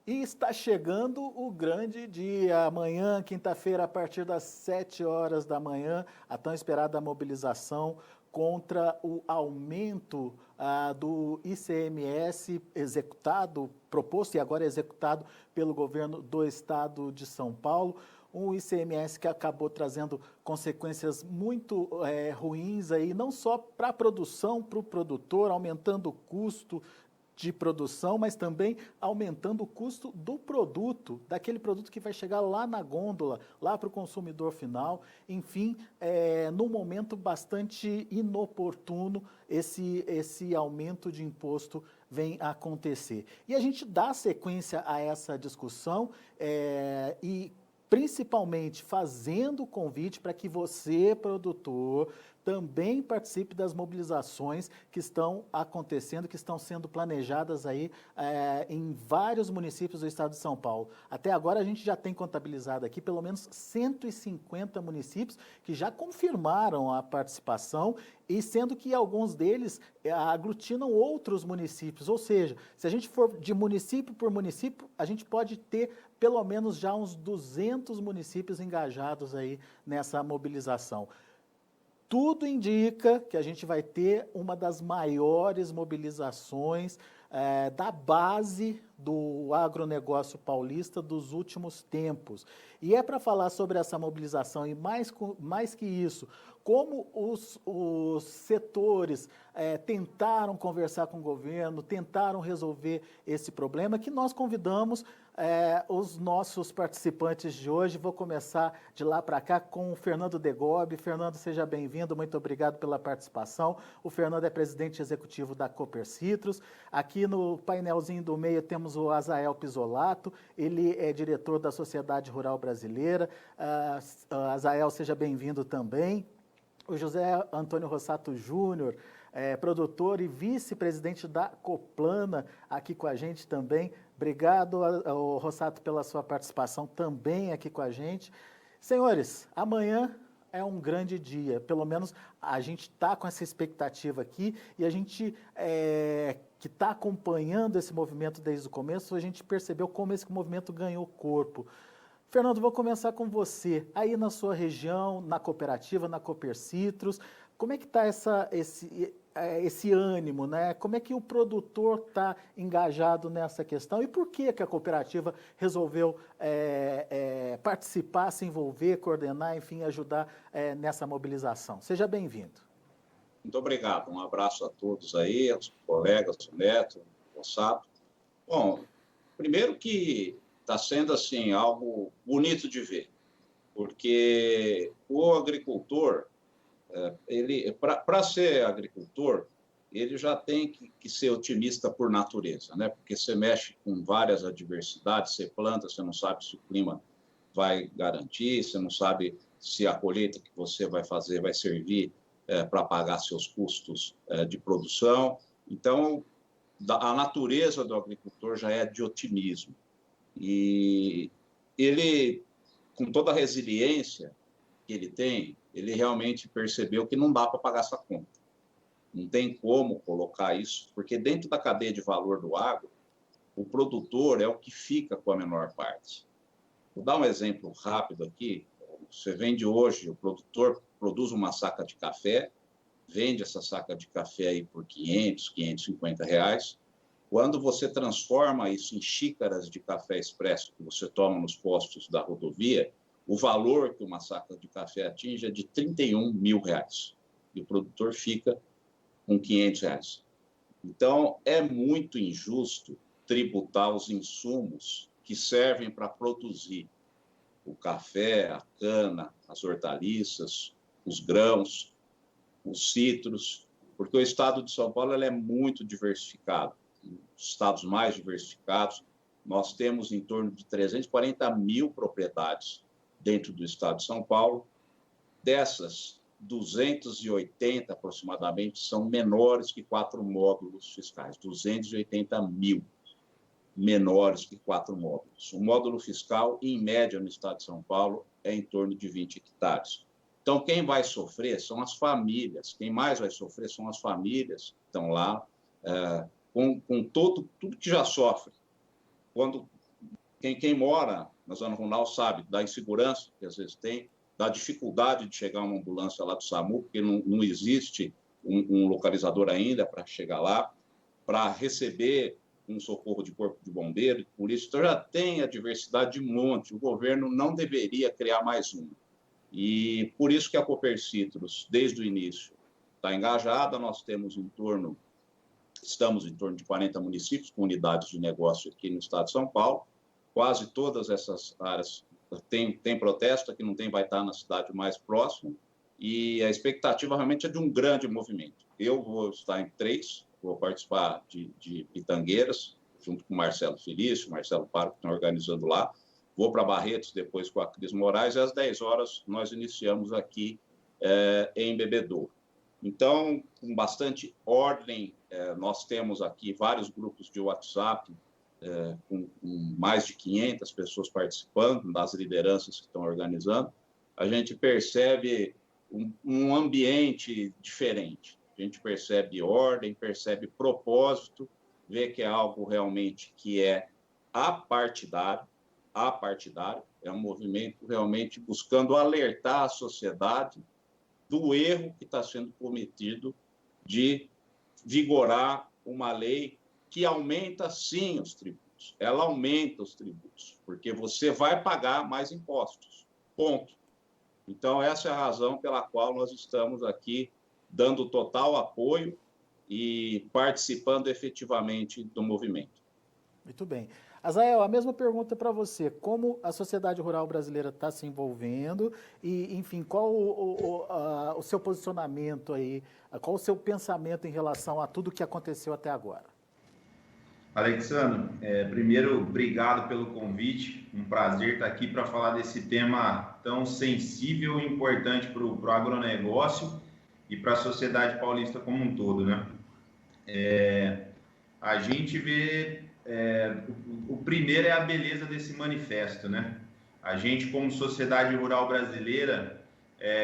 E está chegando o grande dia. Amanhã, quinta-feira, a partir das 7 horas da manhã, a tão esperada mobilização contra o aumento do ICMS executado, proposto e agora executado pelo governo do estado de São Paulo. Um ICMS que acabou trazendo consequências muito ruins aí, não só para a produção, para o produtor, aumentando o custo de produção, mas também aumentando o custo do produto, daquele produto que vai chegar lá na gôndola, lá para o consumidor final. Enfim, num momento bastante inoportuno, esse aumento de imposto vem acontecer. E a gente dá sequência a essa discussão e principalmente fazendo o convite para que você, produtor, também participe das mobilizações que estão acontecendo, que estão sendo planejadas aí em vários municípios do estado de São Paulo. Até agora a gente já tem contabilizado aqui pelo menos 150 municípios que já confirmaram a participação, e sendo que alguns deles aglutinam outros municípios, ou seja, se a gente for de município por município, a gente pode ter pelo menos já uns 200 municípios engajados aí nessa mobilização. Tudo indica que a gente vai ter uma das maiores mobilizações da base do agronegócio paulista dos últimos tempos. E é para falar sobre essa mobilização e mais que isso, como os setores tentaram conversar com o governo, tentaram resolver esse problema, que nós convidamos os nossos participantes de hoje. Vou começar de lá para cá com o Fernando Degobi. Fernando, seja bem-vindo, muito obrigado pela participação. O Fernando é presidente executivo da Copercitros. Aqui no painelzinho do meio temos o Azael Pisolato, ele é diretor da Sociedade Rural Brasileira. Azael, seja bem-vindo também. O José Antônio Rossato Júnior, produtor e vice-presidente da Coplana, aqui com a gente também. Obrigado, Rossato, pela sua participação também aqui com a gente. Senhores, amanhã é um grande dia, pelo menos a gente está com essa expectativa aqui, e a gente que está acompanhando esse movimento desde o começo, a gente percebeu como esse movimento ganhou corpo. Fernando, vou começar com você. Aí na sua região, na cooperativa, na Copercitros, como é que está esse ânimo, né? Como é que o produtor está engajado nessa questão e por que a cooperativa resolveu participar, se envolver, coordenar, enfim, ajudar nessa mobilização? Seja bem-vindo. Muito obrigado. Um abraço a todos aí, aos colegas, o Neto, o Sato. Bom, primeiro que está sendo assim algo bonito de ver, porque o agricultor, ele para ser agricultor, ele já tem que ser otimista por natureza, né? Porque você mexe com várias adversidades, você planta, você não sabe se o clima vai garantir, você não sabe se a colheita que você vai fazer vai servir para pagar seus custos de produção. Então, a natureza do agricultor já é de otimismo. E ele, com toda a resiliência que ele tem, ele realmente percebeu que não dá para pagar essa conta. Não tem como colocar isso, porque dentro da cadeia de valor do agro, o produtor é o que fica com a menor parte. Vou dar um exemplo rápido aqui. Você vende hoje, o produtor produz uma saca de café, vende essa saca de café aí por R$500, R$550. Quando você transforma isso em xícaras de café expresso que você toma nos postos da rodovia, o valor que uma saca de café atinge é de R$31 mil. E o produtor fica com R$500. Então, é muito injusto tributar os insumos que servem para produzir o café, a cana, as hortaliças, os grãos, os citros, porque o estado de São Paulo é muito diversificado. Os estados mais diversificados, nós temos em torno de 340 mil propriedades dentro do estado de São Paulo. Dessas, 280 aproximadamente são menores que 4 módulos fiscais, 280 mil menores que 4 módulos. O módulo fiscal, em média, no estado de São Paulo, é em torno de 20 hectares. Então, quem vai sofrer são as famílias, quem mais vai sofrer são as famílias que estão lá, com tudo que já sofre. Quando Quem mora na zona rural sabe da insegurança que às vezes tem, da dificuldade de chegar uma ambulância lá do SAMU, porque não existe um localizador ainda para chegar lá, para receber um socorro de corpo de bombeiro, de polícia. Então, já tem a diversidade de monte. O governo não deveria criar mais uma. E por isso que a Copercitros, desde o início, está engajada. Nós estamos em torno de 40 municípios com unidades de negócio aqui no estado de São Paulo. Quase todas essas áreas tem protesto, que não tem, vai estar na cidade mais próxima. E a expectativa realmente é de um grande movimento. Eu vou estar em 3, vou participar de Pitangueiras, junto com o Marcelo Felício, Marcelo Paro, que estão organizando lá. Vou para Barretos, depois com a Cris Moraes, e às 10 horas nós iniciamos aqui em Bebedouro. Então, com bastante ordem, nós temos aqui vários grupos de WhatsApp, com mais de 500 pessoas participando, das lideranças que estão organizando. A gente percebe um ambiente diferente. A gente percebe ordem, percebe propósito, vê que é algo realmente que é apartidário, é um movimento realmente buscando alertar a sociedade do erro que está sendo cometido de vigorar uma lei que aumenta, sim, os tributos. Ela aumenta os tributos, porque você vai pagar mais impostos, ponto. Então, essa é a razão pela qual nós estamos aqui dando total apoio e participando efetivamente do movimento. Muito bem. Azael, a mesma pergunta para você. Como a sociedade rural brasileira está se envolvendo e, enfim, qual o seu posicionamento aí, qual o seu pensamento em relação a tudo que aconteceu até agora? Alexandre, primeiro, obrigado pelo convite. Um prazer estar aqui para falar desse tema tão sensível e importante para o agronegócio e para a sociedade paulista como um todo, né? A gente vê... o primeiro é a beleza desse manifesto, né? A gente, como sociedade rural brasileira,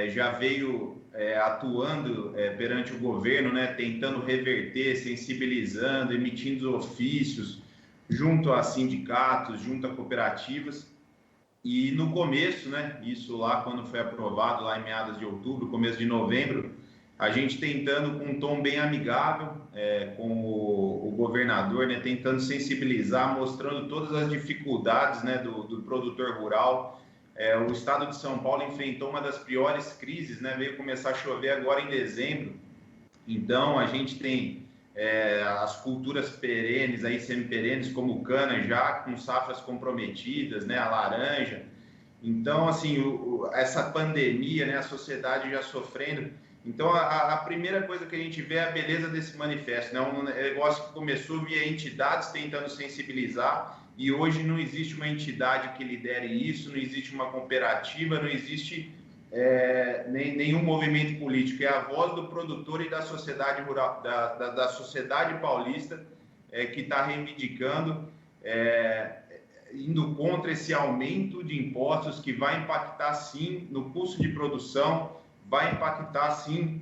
já veio atuando perante o governo, né? Tentando reverter, sensibilizando, emitindo ofícios junto a sindicatos, junto a cooperativas. E no começo, né? Isso lá quando foi aprovado, lá em meados de outubro, começo de novembro, a gente tentando com um tom bem amigável com o governador, né, tentando sensibilizar, mostrando todas as dificuldades, né, do produtor rural. O estado de São Paulo enfrentou uma das piores crises, né, veio começar a chover agora em dezembro. Então, a gente tem as culturas perenes, aí semi-perenes, como cana, já com safras comprometidas, né, a laranja. Então, assim, essa pandemia, né, a sociedade já sofrendo. Então, a primeira coisa que a gente vê é a beleza desse manifesto, né? Um negócio que começou via entidades tentando sensibilizar e hoje não existe uma entidade que lidere isso, não existe uma cooperativa, não existe nenhum movimento político. É a voz do produtor e da sociedade rural, da sociedade paulista que está reivindicando, indo contra esse aumento de impostos que vai impactar, sim, no custo de produção, vai impactar, sim,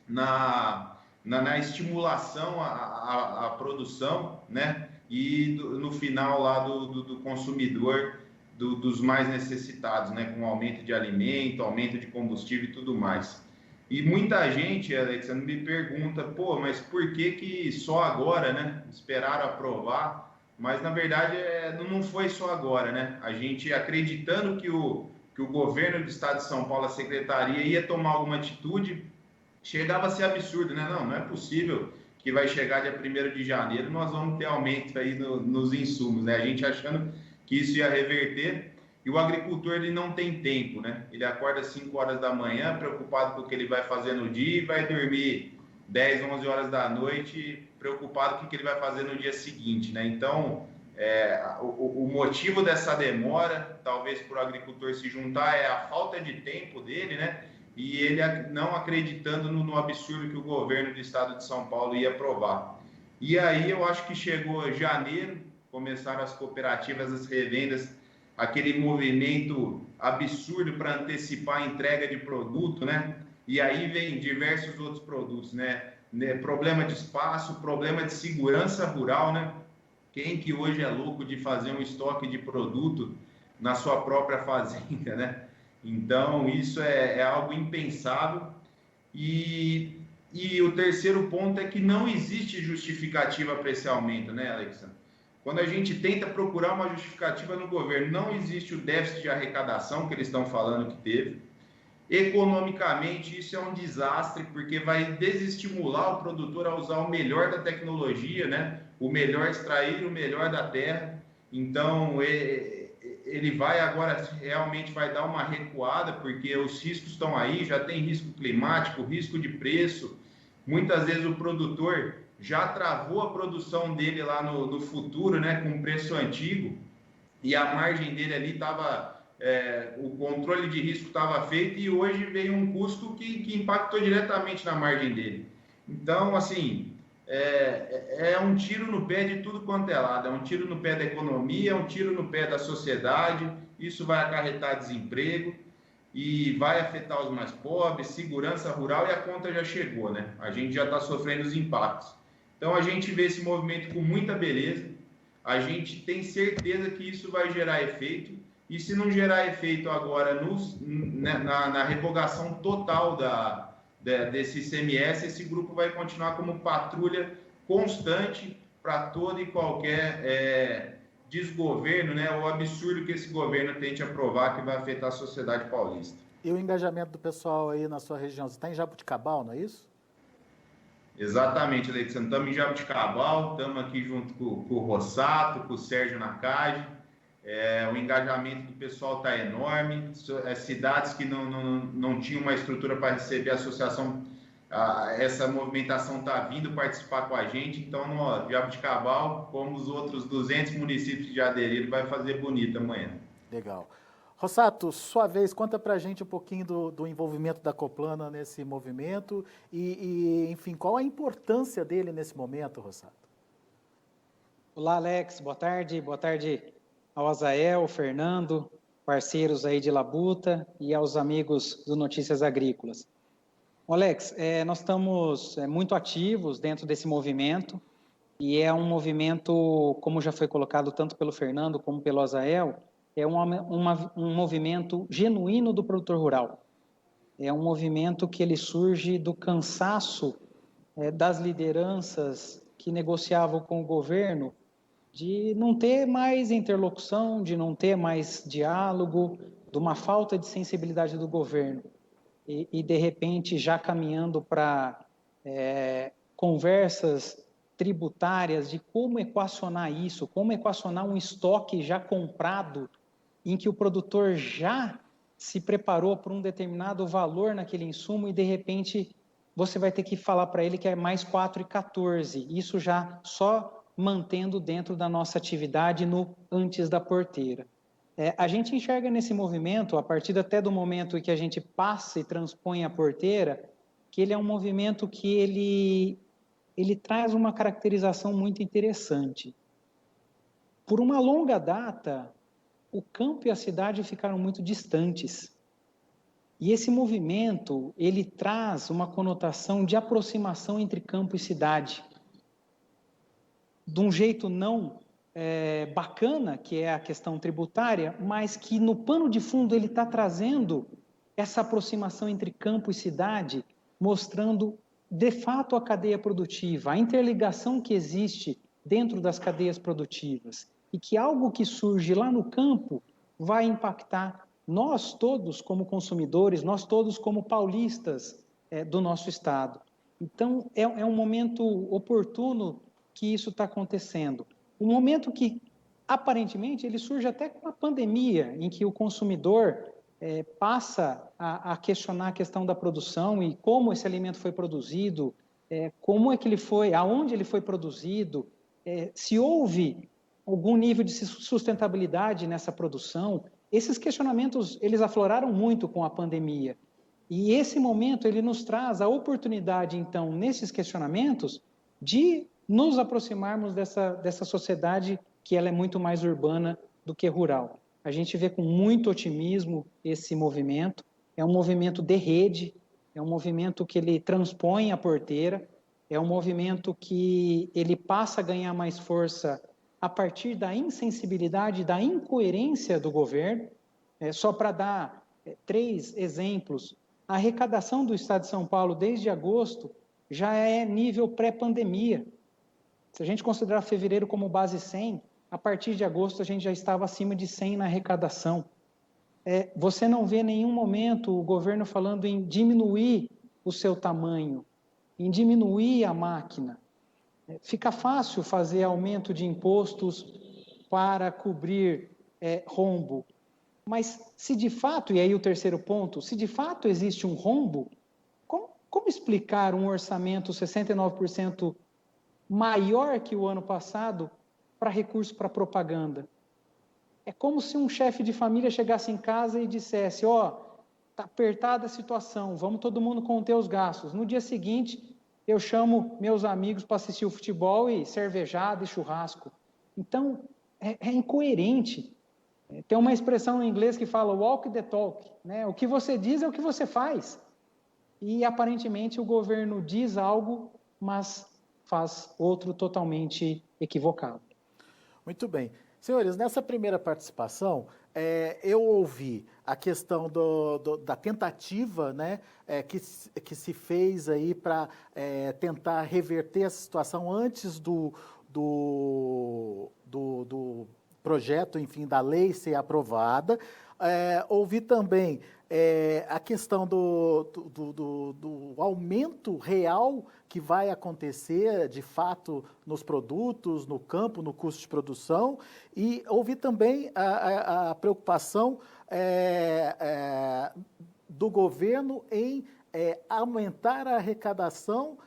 na estimulação à produção, né? E no final lá do consumidor, dos mais necessitados, né? Com aumento de alimento, aumento de combustível e tudo mais. E muita gente, Alexandre, me pergunta, pô, mas por que só agora, né? Esperaram aprovar, mas na verdade não foi só agora, né? A gente acreditando que o governo do estado de São Paulo, a secretaria, ia tomar alguma atitude, chegava a ser absurdo, né? Não é possível que vai chegar dia 1º de janeiro, nós vamos ter aumento aí nos insumos, né? A gente achando que isso ia reverter, e o agricultor, ele não tem tempo, né? Ele acorda às 5 horas da manhã, preocupado com o que ele vai fazer no dia, e vai dormir 10, 11 horas da noite, preocupado com o que ele vai fazer no dia seguinte, né? Então, o motivo dessa demora, talvez para o agricultor se juntar, é a falta de tempo dele, né? E ele não acreditando no absurdo que o governo do estado de São Paulo ia aprovar. E aí eu acho que chegou janeiro, começaram as cooperativas, as revendas, aquele movimento absurdo para antecipar a entrega de produto, né? E aí vem diversos outros produtos, né? Problema de espaço, problema de segurança rural, né? Quem que hoje é louco de fazer um estoque de produto na sua própria fazenda, né? Então, isso é algo impensável. E o terceiro ponto é que não existe justificativa para esse aumento, né, Alexandre? Quando a gente tenta procurar uma justificativa no governo, não existe o déficit de arrecadação que eles estão falando que teve. Economicamente, isso é um desastre, porque vai desestimular o produtor a usar o melhor da tecnologia, né? O melhor extrair, o melhor da terra. Então, ele vai agora, realmente vai dar uma recuada, porque os riscos estão aí, já tem risco climático, risco de preço. Muitas vezes o produtor já travou a produção dele lá no futuro, né? Com preço antigo, e a margem dele ali estava... o controle de risco estava feito e hoje veio um custo que impactou diretamente na margem dele. Então, assim, é um tiro no pé de tudo quanto é lado, é um tiro no pé da economia, é um tiro no pé da sociedade, isso vai acarretar desemprego e vai afetar os mais pobres, segurança rural, e a conta já chegou, né? A gente já está sofrendo os impactos. Então, a gente vê esse movimento com muita beleza, a gente tem certeza que isso vai gerar efeito. E se não gerar efeito agora na revogação total desse ICMS, esse grupo vai continuar como patrulha constante para todo e qualquer desgoverno, né, o absurdo que esse governo tente aprovar que vai afetar a sociedade paulista. E o engajamento do pessoal aí na sua região? Você está em Jabuticabal, não é isso? Exatamente, Alexandre. Estamos em Jabuticabal, estamos aqui junto com o Rossato, com o Sérgio Nakagi. O engajamento do pessoal está enorme. Cidades que não tinham uma estrutura para receber a associação, essa movimentação está vindo participar com a gente. Então, no Jabuticabal, como os outros 200 municípios que já aderiram, vai fazer bonito amanhã. Legal. Rossato, sua vez, conta para a gente um pouquinho do envolvimento da Coplana nesse movimento e, enfim, qual a importância dele nesse momento, Rossato? Olá, Alex, boa tarde ao Azael, Fernando, parceiros aí de Labuta e aos amigos do Notícias Agrícolas. Alex, nós estamos muito ativos dentro desse movimento e é um movimento, como já foi colocado tanto pelo Fernando como pelo Azael, é um movimento genuíno do produtor rural. É um movimento que ele surge do cansaço das lideranças que negociavam com o governo, de não ter mais interlocução, de não ter mais diálogo, de uma falta de sensibilidade do governo. E de repente, já caminhando para conversas tributárias de como equacionar isso, como equacionar um estoque já comprado, em que o produtor já se preparou para um determinado valor naquele insumo e, de repente, você vai ter que falar para ele que é mais 4,14. Isso já só mantendo dentro da nossa atividade no antes da porteira. A gente enxerga nesse movimento, a partir até do momento em que a gente passa e transpõe a porteira, que ele é um movimento que ele traz uma caracterização muito interessante. Por uma longa data, o campo e a cidade ficaram muito distantes. E esse movimento, ele traz uma conotação de aproximação entre campo e cidade. De um jeito não bacana, que é a questão tributária, mas que no pano de fundo ele está trazendo essa aproximação entre campo e cidade, mostrando de fato a cadeia produtiva, a interligação que existe dentro das cadeias produtivas, e que algo que surge lá no campo vai impactar nós todos como consumidores, nós todos como paulistas do nosso estado. Então, é um momento oportuno que isso está acontecendo. Um momento que, aparentemente, ele surge até com a pandemia, em que o consumidor passa a questionar a questão da produção e como esse alimento foi produzido, como é que ele foi, aonde ele foi produzido, se houve algum nível de sustentabilidade nessa produção. Esses questionamentos, eles afloraram muito com a pandemia. E esse momento, ele nos traz a oportunidade, então, nesses questionamentos, de nos aproximarmos dessa sociedade que ela é muito mais urbana do que rural. A gente vê com muito otimismo esse movimento. É um movimento de rede, é um movimento que ele transpõe a porteira, é um movimento que ele passa a ganhar mais força a partir da insensibilidade, da incoerência do governo. Só para dar 3 exemplos, a arrecadação do Estado de São Paulo desde agosto já é nível pré-pandemia. Se a gente considerar fevereiro como base 100, a partir de agosto a gente já estava acima de 100 na arrecadação. Você não vê em nenhum momento o governo falando em diminuir o seu tamanho, em diminuir a máquina. Fica fácil fazer aumento de impostos para cobrir rombo, mas se de fato, e aí o terceiro ponto, se de fato existe um rombo, como explicar um orçamento 69% maior que o ano passado para recurso para propaganda? É como se um chefe de família chegasse em casa e dissesse, está apertada a situação, vamos todo mundo conter os gastos. No dia seguinte, eu chamo meus amigos para assistir o futebol e cervejada e churrasco. Então, é incoerente. Tem uma expressão em inglês que fala walk the talk, né? O que você diz é o que você faz. E, aparentemente, o governo diz algo, mas faz outro totalmente equivocado. Muito bem. Senhores, nessa primeira participação, eu ouvi a questão da tentativa, né, que se fez aí para tentar reverter essa situação antes do projeto, enfim, da lei ser aprovada. Ouvi também a questão do aumento real que vai acontecer, de fato, nos produtos, no campo, no custo de produção, e ouvi também a preocupação do governo em aumentar a arrecadação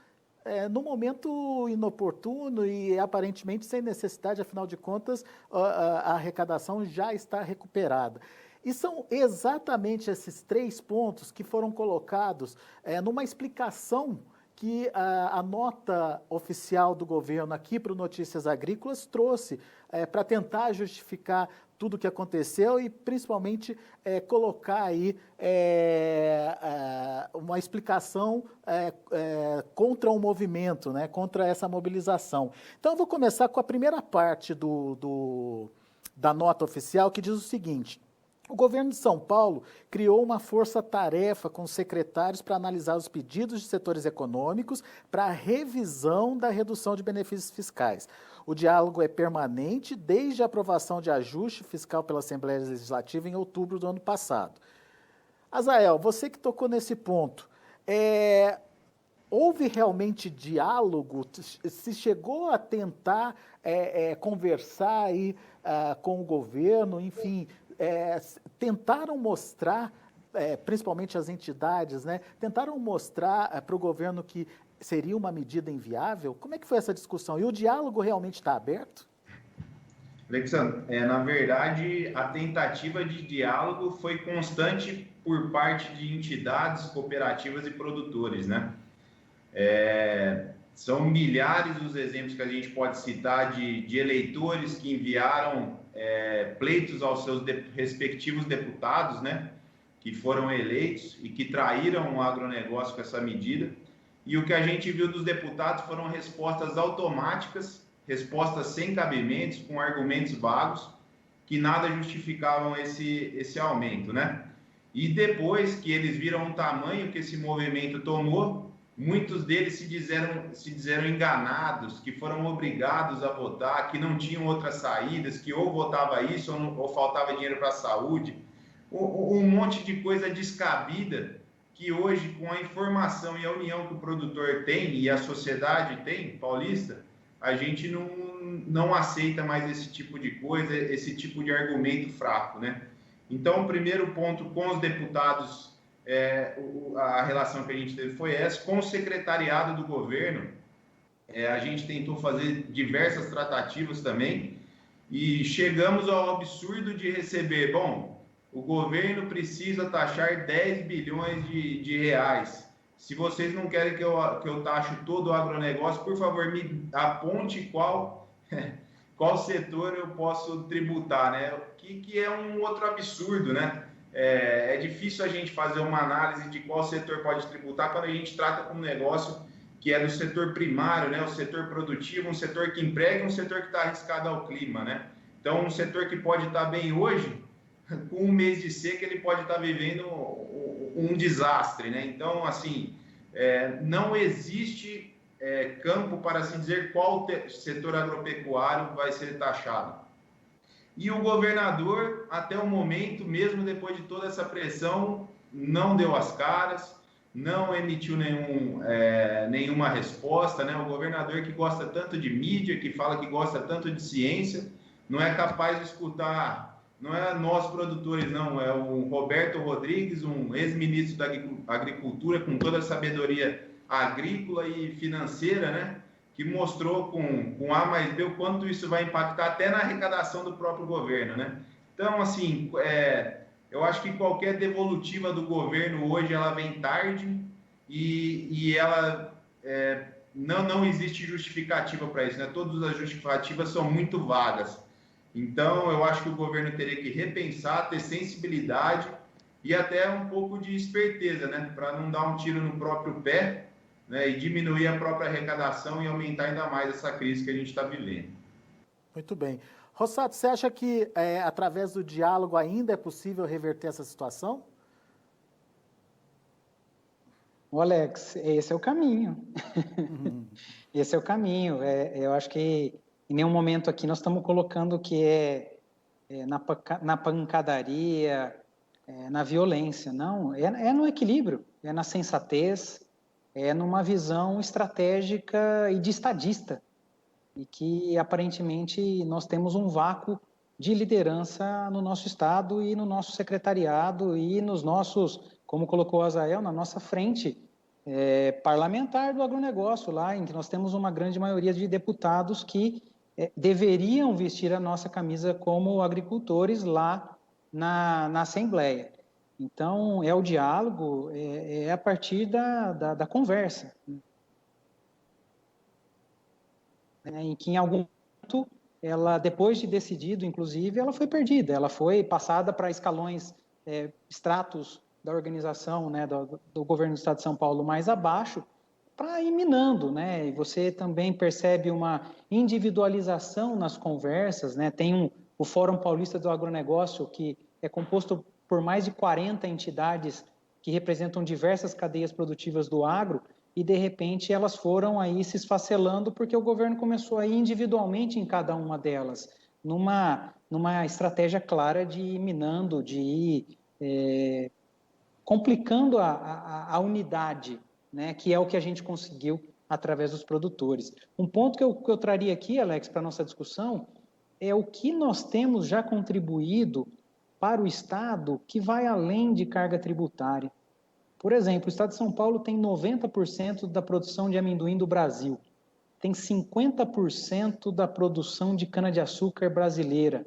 no momento inoportuno e aparentemente sem necessidade, afinal de contas, a arrecadação já está recuperada. E são exatamente esses 3 pontos que foram colocados numa explicação que a nota oficial do governo aqui para o Notícias Agrícolas trouxe para tentar justificar tudo o que aconteceu e principalmente colocar aí uma explicação contra o movimento, né, contra essa mobilização. Então eu vou começar com a primeira parte da nota oficial, que diz o seguinte: o governo de São Paulo criou uma força-tarefa com os secretários para analisar os pedidos de setores econômicos para a revisão da redução de benefícios fiscais. O diálogo é permanente desde a aprovação de ajuste fiscal pela Assembleia Legislativa em outubro do ano passado. Azael, você que tocou nesse ponto, houve realmente diálogo? Se chegou a tentar conversar aí, com o governo, enfim... tentaram mostrar, principalmente as entidades, né, tentaram mostrar para o governo que seria uma medida inviável? Como é que foi essa discussão? E o diálogo realmente está aberto? Alexandre, na verdade, a tentativa de diálogo foi constante por parte de entidades, cooperativas e produtores, né? São milhares os exemplos que a gente pode citar de eleitores que enviaram pleitos aos seus respectivos deputados, né, que foram eleitos e que traíram o agronegócio com essa medida. E o que a gente viu dos deputados foram respostas automáticas, respostas sem cabimentos, com argumentos vagos, que nada justificavam esse aumento, né? E depois que eles viram o tamanho que esse movimento tomou, muitos deles se disseram enganados, que foram obrigados a votar, que não tinham outras saídas, que ou votava isso ou faltava dinheiro para a saúde. Um monte de coisa descabida que hoje, com a informação e a união que o produtor tem e a sociedade tem, paulista, a gente não aceita mais esse tipo de coisa, esse tipo de argumento fraco, né? Então, o primeiro ponto com os deputados, a relação que a gente teve foi essa. Com o secretariado do governo, a gente tentou fazer diversas tratativas também e chegamos ao absurdo de receber, o governo precisa taxar 10 bilhões de reais. Se vocês não querem que eu taxe todo o agronegócio, por favor, me aponte qual setor eu posso tributar, né? Que é um outro absurdo, né? É difícil a gente fazer uma análise de qual setor pode tributar quando a gente trata com um negócio que é do setor primário, né? O setor produtivo, um setor que emprega, um setor que está arriscado ao clima, né? Então, um setor que pode estar bem hoje, com um mês de seca, ele pode estar vivendo um desastre, né? Então, assim, não existe campo para se dizer qual setor agropecuário vai ser taxado. E o governador, até o momento, mesmo depois de toda essa pressão, não deu as caras, não emitiu nenhuma resposta, né? O governador que gosta tanto de mídia, que fala que gosta tanto de ciência, não é capaz de escutar, não é nós produtores, não, é o Roberto Rodrigues, um ex-ministro da Agricultura, com toda a sabedoria agrícola e financeira, né? Que mostrou com A mais B o quanto isso vai impactar até na arrecadação do próprio governo, né? Então, assim, eu acho que qualquer devolutiva do governo hoje, ela vem tarde e ela não existe justificativa para isso, né? Todas as justificativas são muito vagas. Então, eu acho que o governo teria que repensar, ter sensibilidade e até um pouco de esperteza, né? Para não dar um tiro no próprio pé, né, e diminuir a própria arrecadação e aumentar ainda mais essa crise que a gente está vivendo. Muito bem. Rossato, você acha que através do diálogo ainda é possível reverter essa situação? O Alex, esse é o caminho. Esse é o caminho. Eu acho que em nenhum momento aqui nós estamos colocando que na pancadaria, na violência. Não, é no equilíbrio, é na sensatez, é numa visão estratégica e de estadista, e que aparentemente nós temos um vácuo de liderança no nosso estado e no nosso secretariado e nos nossos, como colocou o Azael, na nossa frente parlamentar do agronegócio, lá em que nós temos uma grande maioria de deputados que deveriam vestir a nossa camisa como agricultores lá na Assembleia. Então, é o diálogo, a partir da conversa, em que em algum momento, ela, depois de decidido, inclusive, ela foi perdida, ela foi passada para escalões, estratos da organização, né, do governo do Estado de São Paulo mais abaixo, para ir minando, né? E você também percebe uma individualização nas conversas, né? Tem o Fórum Paulista do Agronegócio, que é composto por mais de 40 entidades que representam diversas cadeias produtivas do agro, e de repente elas foram aí se esfacelando porque o governo começou a ir individualmente em cada uma delas, numa estratégia clara de ir minando, de ir complicando a unidade, né, que é o que a gente conseguiu através dos produtores. Um ponto que eu traria aqui, Alex, para a nossa discussão, é o que nós temos já contribuído para o Estado que vai além de carga tributária. Por exemplo, o Estado de São Paulo tem 90% da produção de amendoim do Brasil, tem 50% da produção de cana-de-açúcar brasileira.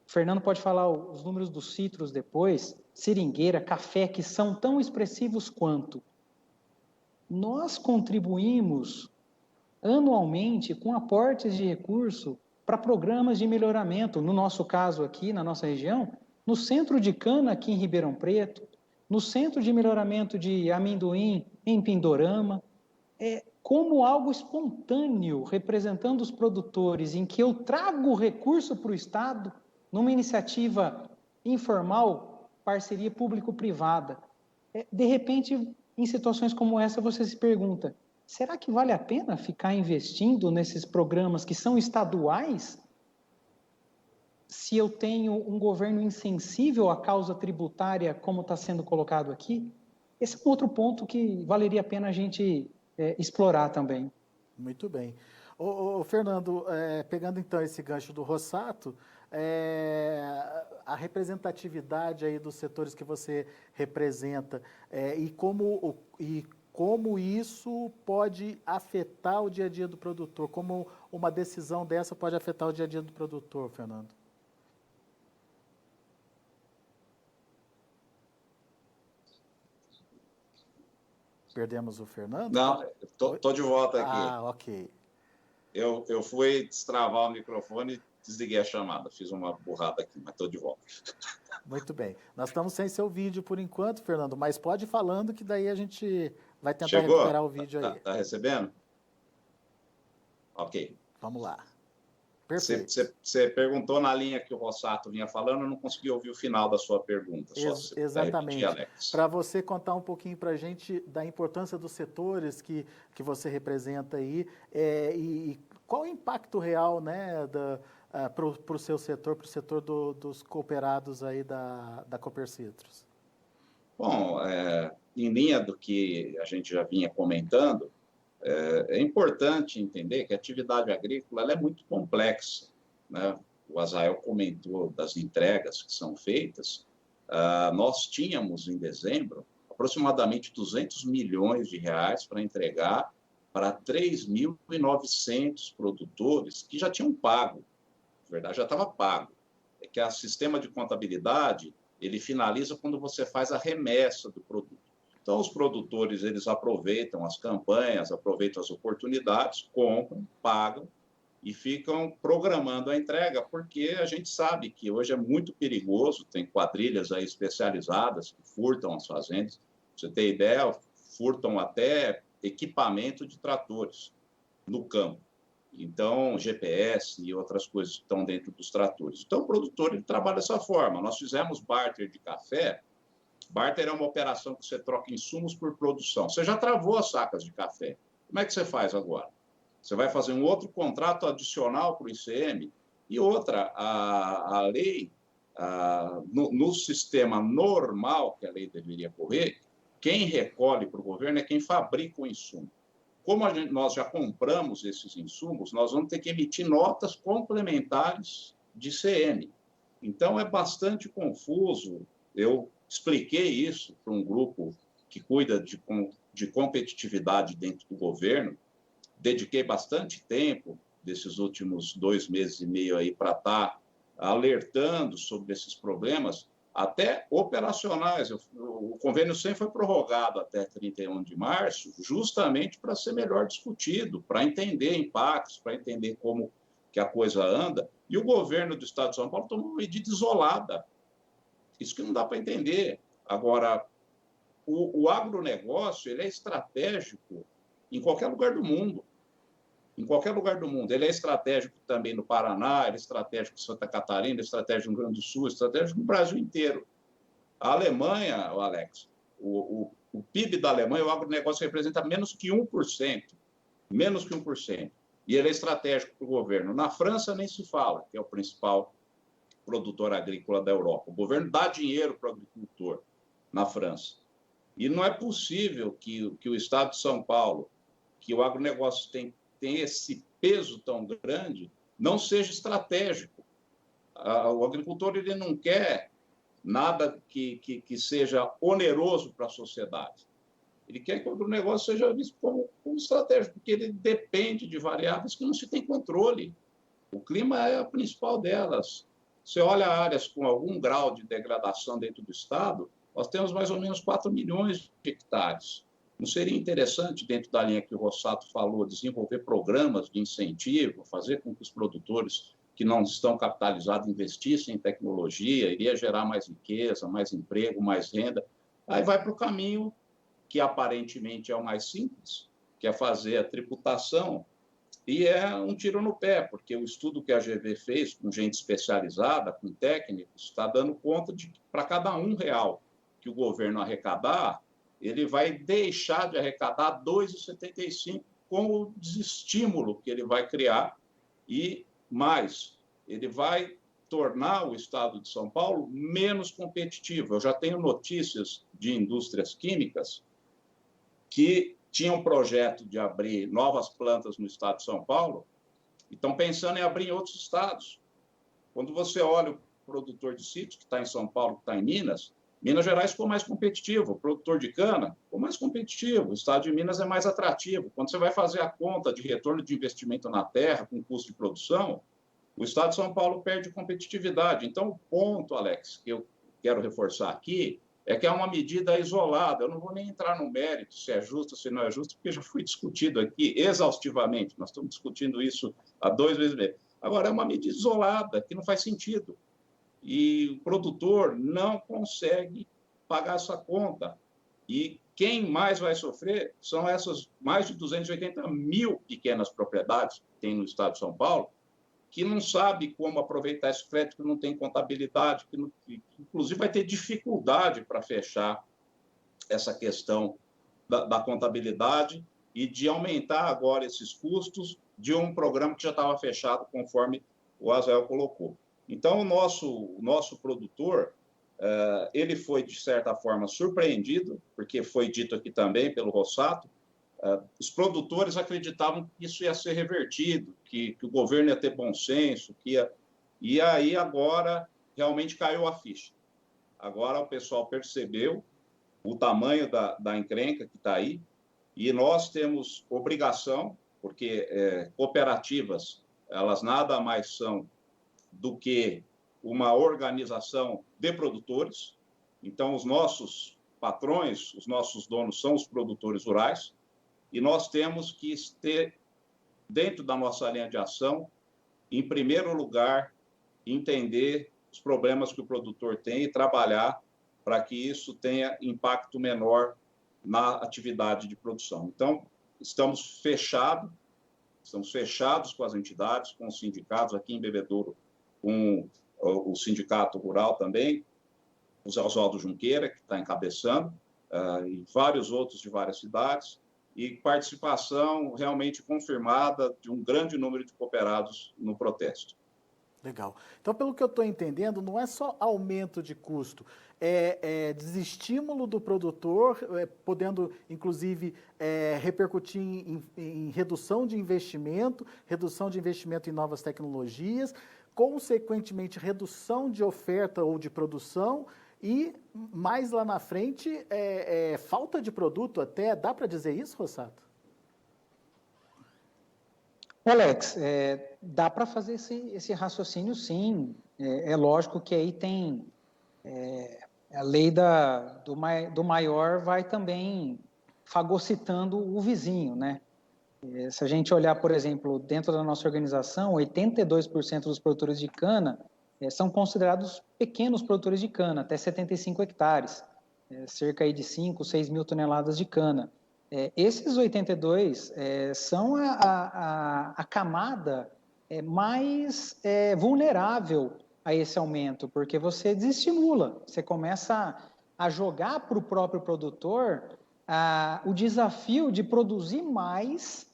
O Fernando pode falar os números dos citros depois, seringueira, café, que são tão expressivos quanto. Nós contribuímos anualmente com aportes de recurso para programas de melhoramento, no nosso caso aqui, na nossa região, no centro de cana aqui em Ribeirão Preto, no centro de melhoramento de amendoim em Pindorama, como algo espontâneo, representando os produtores, em que eu trago recurso para o Estado, numa iniciativa informal, parceria público-privada. De repente, em situações como essa, você se pergunta, será que vale a pena ficar investindo nesses programas que são estaduais, se eu tenho um governo insensível à causa tributária, como está sendo colocado aqui? Esse é um outro ponto que valeria a pena a gente explorar também. Muito bem. Ô, Fernando, pegando então esse gancho do Rossato, a representatividade aí dos setores que você representa e como isso pode afetar o dia a dia do produtor, como uma decisão dessa pode afetar o dia a dia do produtor, Fernando? Perdemos o Fernando? Não, estou de volta aqui. Ah, ok. Eu fui destravar o microfone e desliguei a chamada. Fiz uma burrada aqui, mas estou de volta. Muito bem. Nós estamos sem seu vídeo por enquanto, Fernando, mas pode ir falando que daí a gente vai tentar Chegou? recuperar o vídeo aí. Tá recebendo? Ok. Vamos lá. Perfeito. Você perguntou na linha que o Rossato vinha falando, eu não consegui ouvir o final da sua pergunta. Exatamente. Alex. Para você contar um pouquinho para a gente da importância dos setores que você representa aí e qual o impacto real, né, para o seu setor, para o setor dos cooperados aí da Copercitros. Bom, em linha do que a gente já vinha comentando, é importante entender que a atividade agrícola ela é muito complexa, né? O Azael comentou das entregas que são feitas. Nós tínhamos, em dezembro, aproximadamente 200 milhões de reais para entregar para 3.900 produtores que já tinham pago. Na verdade, já estava pago. É que o sistema de contabilidade ele finaliza quando você faz a remessa do produto. Então, os produtores, eles aproveitam as campanhas, aproveitam as oportunidades, compram, pagam e ficam programando a entrega, porque a gente sabe que hoje é muito perigoso, tem quadrilhas aí especializadas que furtam as fazendas. Pra você ter ideia, furtam até equipamento de tratores no campo. Então, GPS e outras coisas que estão dentro dos tratores. Então, o produtor ele trabalha dessa forma. Nós fizemos barter de café. Barter é uma operação que você troca insumos por produção. Você já travou as sacas de café. Como é que você faz agora? Você vai fazer um outro contrato adicional para o ICM e outra, a lei, no sistema normal que a lei deveria correr, quem recolhe para o governo é quem fabrica o insumo. Como nós já compramos esses insumos, nós vamos ter que emitir notas complementares de ICM. Então, é bastante confuso. Eu expliquei isso para um grupo que cuida de competitividade dentro do governo, dediquei bastante tempo desses últimos 2 meses e meio aí para estar alertando sobre esses problemas, até operacionais. O convênio 100 foi prorrogado até 31 de março, justamente para ser melhor discutido, para entender impactos, para entender como que a coisa anda. E o governo do Estado de São Paulo tomou uma medida isolada. Isso que não dá para entender. Agora, o agronegócio ele é estratégico em qualquer lugar do mundo. Em qualquer lugar do mundo. Ele é estratégico também no Paraná, ele é estratégico em Santa Catarina, ele é estratégico no Rio Grande do Sul, estratégico no Brasil inteiro. A Alemanha, Alex, o PIB da Alemanha, o agronegócio representa menos que 1%. Menos que 1%. E ele é estratégico para o governo. Na França nem se fala, que é o principal produtor agrícola da Europa. O governo dá dinheiro para o agricultor na França. E não é possível que o Estado de São Paulo, que o agronegócio tem esse peso tão grande, não seja estratégico. O agricultor ele não quer nada que seja oneroso para a sociedade. Ele quer que o agronegócio seja visto como estratégico, porque ele depende de variáveis que não se tem controle. O clima é a principal delas. Você olha áreas com algum grau de degradação dentro do Estado, nós temos mais ou menos 4 milhões de hectares. Não seria interessante, dentro da linha que o Rossato falou, desenvolver programas de incentivo, fazer com que os produtores que não estão capitalizados investissem em tecnologia, iria gerar mais riqueza, mais emprego, mais renda. Aí vai para o caminho que aparentemente é o mais simples, que é fazer a tributação, e é um tiro no pé, porque o estudo que a GV fez com gente especializada, com técnicos, está dando conta de que para cada R$1 que o governo arrecadar, ele vai deixar de arrecadar R$ 2,75 com o desestímulo que ele vai criar e mais, ele vai tornar o Estado de São Paulo menos competitivo. Eu já tenho notícias de indústrias químicas que tinham um projeto de abrir novas plantas no Estado de São Paulo e estão pensando em abrir em outros estados. Quando você olha o produtor de sítio que está em São Paulo, que está em Minas Gerais ficou mais competitivo, o produtor de cana ficou mais competitivo, o estado de Minas é mais atrativo. Quando você vai fazer a conta de retorno de investimento na terra com custo de produção, o estado de São Paulo perde competitividade. Então, o ponto, Alex, que eu quero reforçar aqui, é que é uma medida isolada. Eu não vou nem entrar no mérito se é justo ou se não é justo, porque já foi discutido aqui exaustivamente. Nós estamos discutindo isso há 2 meses. Agora, é uma medida isolada, que não faz sentido. e o produtor não consegue pagar essa conta. E quem mais vai sofrer são essas mais de 280 mil pequenas propriedades que tem no estado de São Paulo, que não sabe como aproveitar esse crédito, que não tem contabilidade, que inclusive vai ter dificuldade para fechar essa questão da contabilidade e de aumentar agora esses custos de um programa que já estava fechado, conforme o Azael colocou. Então, o nosso produtor, ele foi, de certa forma, surpreendido, porque foi dito aqui também pelo Rossato, os produtores acreditavam que isso ia ser revertido, que o governo ia ter bom senso, e aí agora realmente caiu a ficha. Agora o pessoal percebeu o tamanho da encrenca que está aí, e nós temos obrigação, porque cooperativas, elas nada mais são do que uma organização de produtores. Então, os nossos patrões, os nossos donos são os produtores rurais, e nós temos que ter, dentro da nossa linha de ação, em primeiro lugar, entender os problemas que o produtor tem e trabalhar para que isso tenha impacto menor na atividade de produção. Então, estamos fechados com as entidades, com os sindicatos, aqui em Bebedouro, com o Sindicato Rural também, o Zé Oswaldo Junqueira, que está encabeçando, e vários outros de várias cidades, e participação realmente confirmada de um grande número de cooperados no protesto. Legal. Então, pelo que eu estou entendendo, não é só aumento de custo, é desestímulo do produtor, podendo, inclusive, repercutir em redução de investimento em novas tecnologias, consequentemente, redução de oferta ou de produção e, mais lá na frente, falta de produto até. Dá para dizer isso, Rossato? Alex, dá para fazer esse raciocínio, sim. É lógico que aí tem a lei do maior vai também fagocitando o vizinho, né? Se a gente olhar, por exemplo, dentro da nossa organização, 82% dos produtores de cana são considerados pequenos produtores de cana, até 75 hectares, cerca aí de 5, 6 mil toneladas de cana. Esses 82 são a camada mais vulnerável a esse aumento, porque você desestimula, você começa a jogar para o próprio produtor o desafio de produzir mais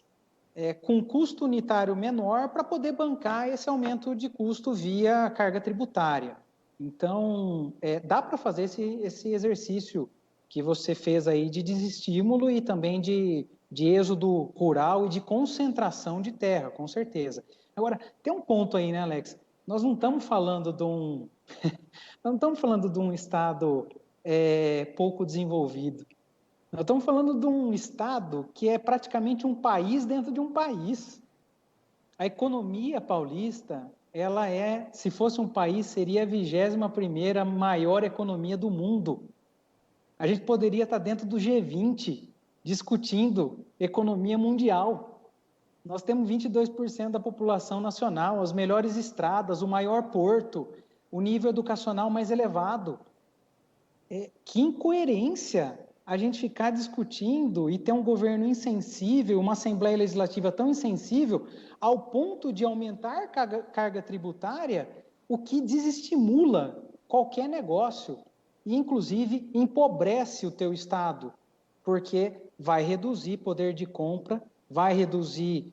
com custo unitário menor para poder bancar esse aumento de custo via carga tributária. Então, dá para fazer esse exercício que você fez aí de desestímulo e também de êxodo rural e de concentração de terra, com certeza. Agora, tem um ponto aí, né, Alex? Nós não estamos falando de um, não estamos falando de um estado pouco desenvolvido. Nós estamos falando de um estado que é praticamente um país dentro de um país. A economia paulista, se fosse um país, seria a 21ª maior economia do mundo. A gente poderia estar dentro do G20, discutindo economia mundial. Nós temos 22% da população nacional, as melhores estradas, o maior porto, o nível educacional mais elevado. Que incoerência a gente ficar discutindo e ter um governo insensível, uma Assembleia Legislativa tão insensível, ao ponto de aumentar carga tributária, o que desestimula qualquer negócio e, inclusive, empobrece o teu Estado, porque vai reduzir poder de compra, vai reduzir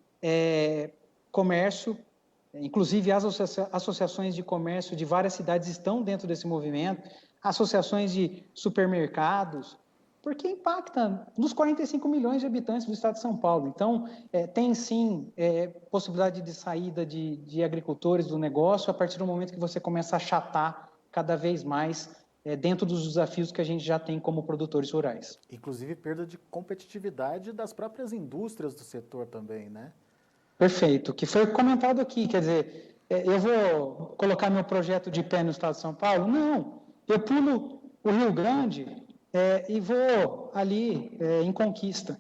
comércio, inclusive as associações de comércio de várias cidades estão dentro desse movimento, associações de supermercados, porque impacta nos 45 milhões de habitantes do estado de São Paulo. Então, tem sim possibilidade de saída de agricultores do negócio a partir do momento que você começa a achatar cada vez mais dentro dos desafios que a gente já tem como produtores rurais. Inclusive perda de competitividade das próprias indústrias do setor também, né? Perfeito, que foi comentado aqui, quer dizer, eu vou colocar meu projeto de pé no estado de São Paulo? Não, eu pulo o Rio Grande e vou ali em Conquista.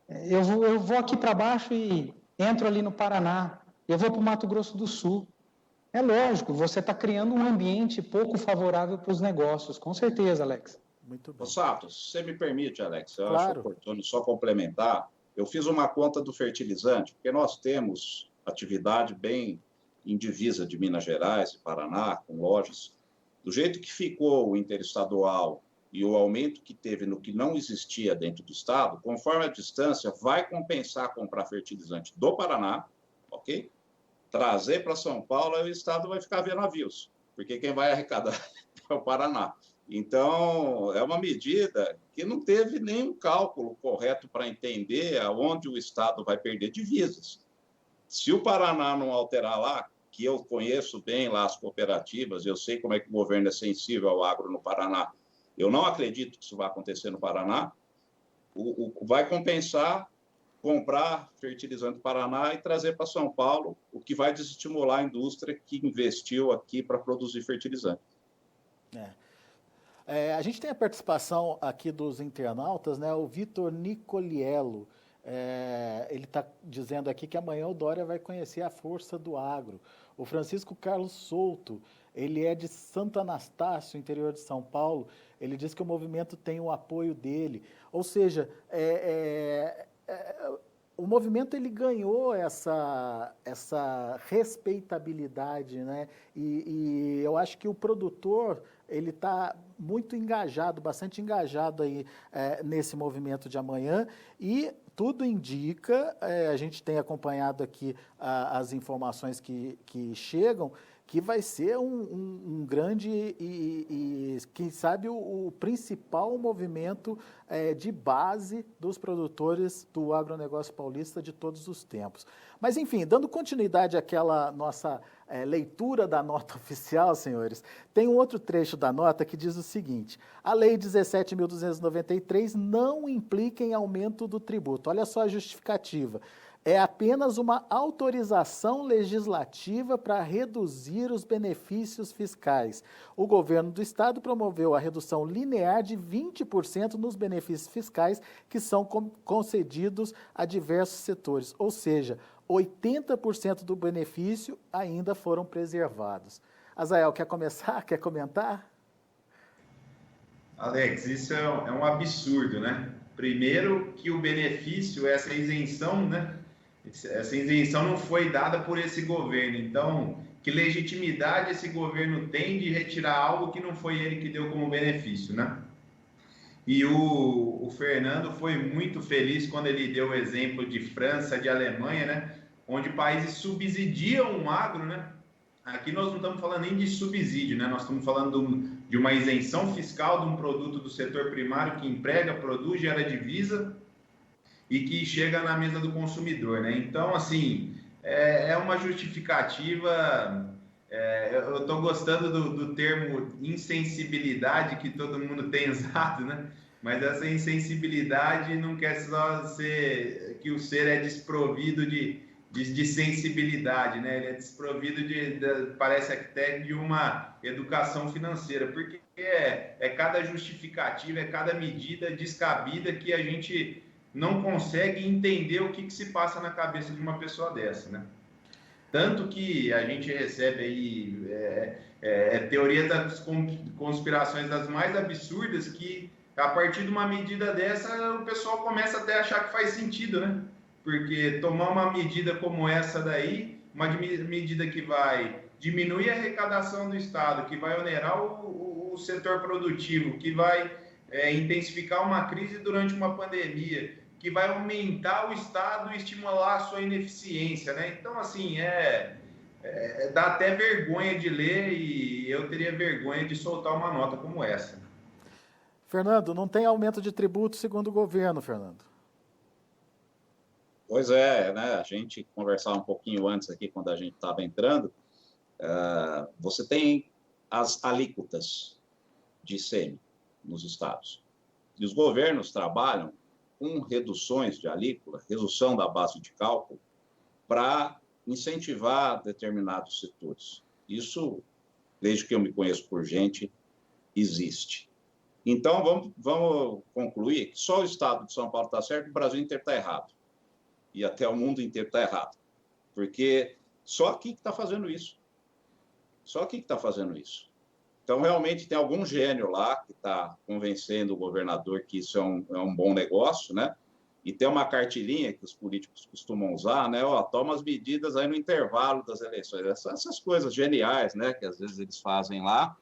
Eu vou aqui para baixo e entro ali no Paraná. Eu vou para o Mato Grosso do Sul. É lógico, você está criando um ambiente pouco favorável para os negócios, com certeza, Alex. Muito bem. Sato, se você me permite, Alex, eu acho Claro. oportuno só complementar. Eu fiz uma conta do fertilizante, porque nós temos atividade bem em divisa de Minas Gerais e Paraná, com lojas. Do jeito que ficou o interestadual e o aumento que teve no que não existia dentro do estado, conforme a distância, vai compensar comprar fertilizante do Paraná, ok? Trazer para São Paulo, aí o estado vai ficar vendo navios, porque quem vai arrecadar é o Paraná. Então, é uma medida que não teve nenhum cálculo correto para entender aonde o estado vai perder divisas. Se o Paraná não alterar lá, que eu conheço bem lá as cooperativas, eu sei como é que o governo é sensível ao agro no Paraná, eu não acredito que isso vai acontecer no Paraná, vai compensar comprar fertilizante do Paraná e trazer para São Paulo, o que vai desestimular a indústria que investiu aqui para produzir fertilizante. A gente tem a participação aqui dos internautas, né? O Vitor Nicoliello, ele está dizendo aqui que amanhã o Dória vai conhecer a força do agro. O Francisco Carlos Souto, ele é de Santo Anastácio, interior de São Paulo, ele diz que o movimento tem o apoio dele. Ou seja, o movimento ele ganhou essa respeitabilidade, né? E eu acho que o produtor ele está muito engajado, bastante engajado aí nesse movimento de amanhã, e tudo indica, a gente tem acompanhado aqui as informações que chegam, que vai ser um grande e quem sabe, o principal movimento de base dos produtores do agronegócio paulista de todos os tempos. Mas, enfim, dando continuidade àquela nossa leitura da nota oficial, senhores, tem um outro trecho da nota que diz o seguinte: a Lei 17.293 não implica em aumento do tributo. Olha só a justificativa. É apenas uma autorização legislativa para reduzir os benefícios fiscais. O governo do estado promoveu a redução linear de 20% nos benefícios fiscais que são concedidos a diversos setores, ou seja, 80% do benefício ainda foram preservados. Azael, quer começar? Quer comentar? Alex, isso é um absurdo, né? Primeiro que o benefício, essa isenção, né? Essa isenção não foi dada por esse governo. Então, que legitimidade esse governo tem de retirar algo que não foi ele que deu como benefício, né? E o Fernando foi muito feliz quando ele deu o exemplo de França, de Alemanha, né? Onde países subsidiam o agro, né? Aqui nós não estamos falando nem de subsídio, né? Nós estamos falando de uma isenção fiscal de um produto do setor primário que emprega, produz, gera divisa e que chega na mesa do consumidor, né? Então, assim, é uma justificativa. Eu estou gostando do termo insensibilidade que todo mundo tem usado, né? Mas essa insensibilidade não quer só ser que o ser é desprovido de sensibilidade, né? Ele é desprovido parece até de uma educação financeira, porque é cada justificativa, é cada medida descabida que a gente não consegue entender o que se passa na cabeça de uma pessoa dessa, né? Tanto que a gente recebe aí teoria das conspirações das mais absurdas, que a partir de uma medida dessa o pessoal começa até a achar que faz sentido, né? Porque tomar uma medida como essa daí, uma medida que vai diminuir a arrecadação do Estado, que vai onerar o setor produtivo, que vai intensificar uma crise durante uma pandemia, que vai aumentar o Estado e estimular a sua ineficiência, né? Então, assim, dá até vergonha de ler, e eu teria vergonha de soltar uma nota como essa. Fernando, não tem aumento de tributo segundo o governo, Fernando. Pois é, né? A gente conversava um pouquinho antes aqui, quando a gente estava entrando, você tem as alíquotas de ICM nos estados. E os governos trabalham com reduções de alíquota, redução da base de cálculo, para incentivar determinados setores. Isso, desde que eu me conheço por gente, existe. Então, vamos concluir que só o estado de São Paulo está certo e o Brasil inteiro está errado. E até o mundo inteiro está errado. Porque só aqui que está fazendo isso. Só quem está fazendo isso? Então, realmente, tem algum gênio lá que está convencendo o governador que isso é um bom negócio, né? E tem uma cartilhinha que os políticos costumam usar, né? Ó, toma as medidas aí no intervalo das eleições. Essas coisas geniais, né? Que às vezes eles fazem lá,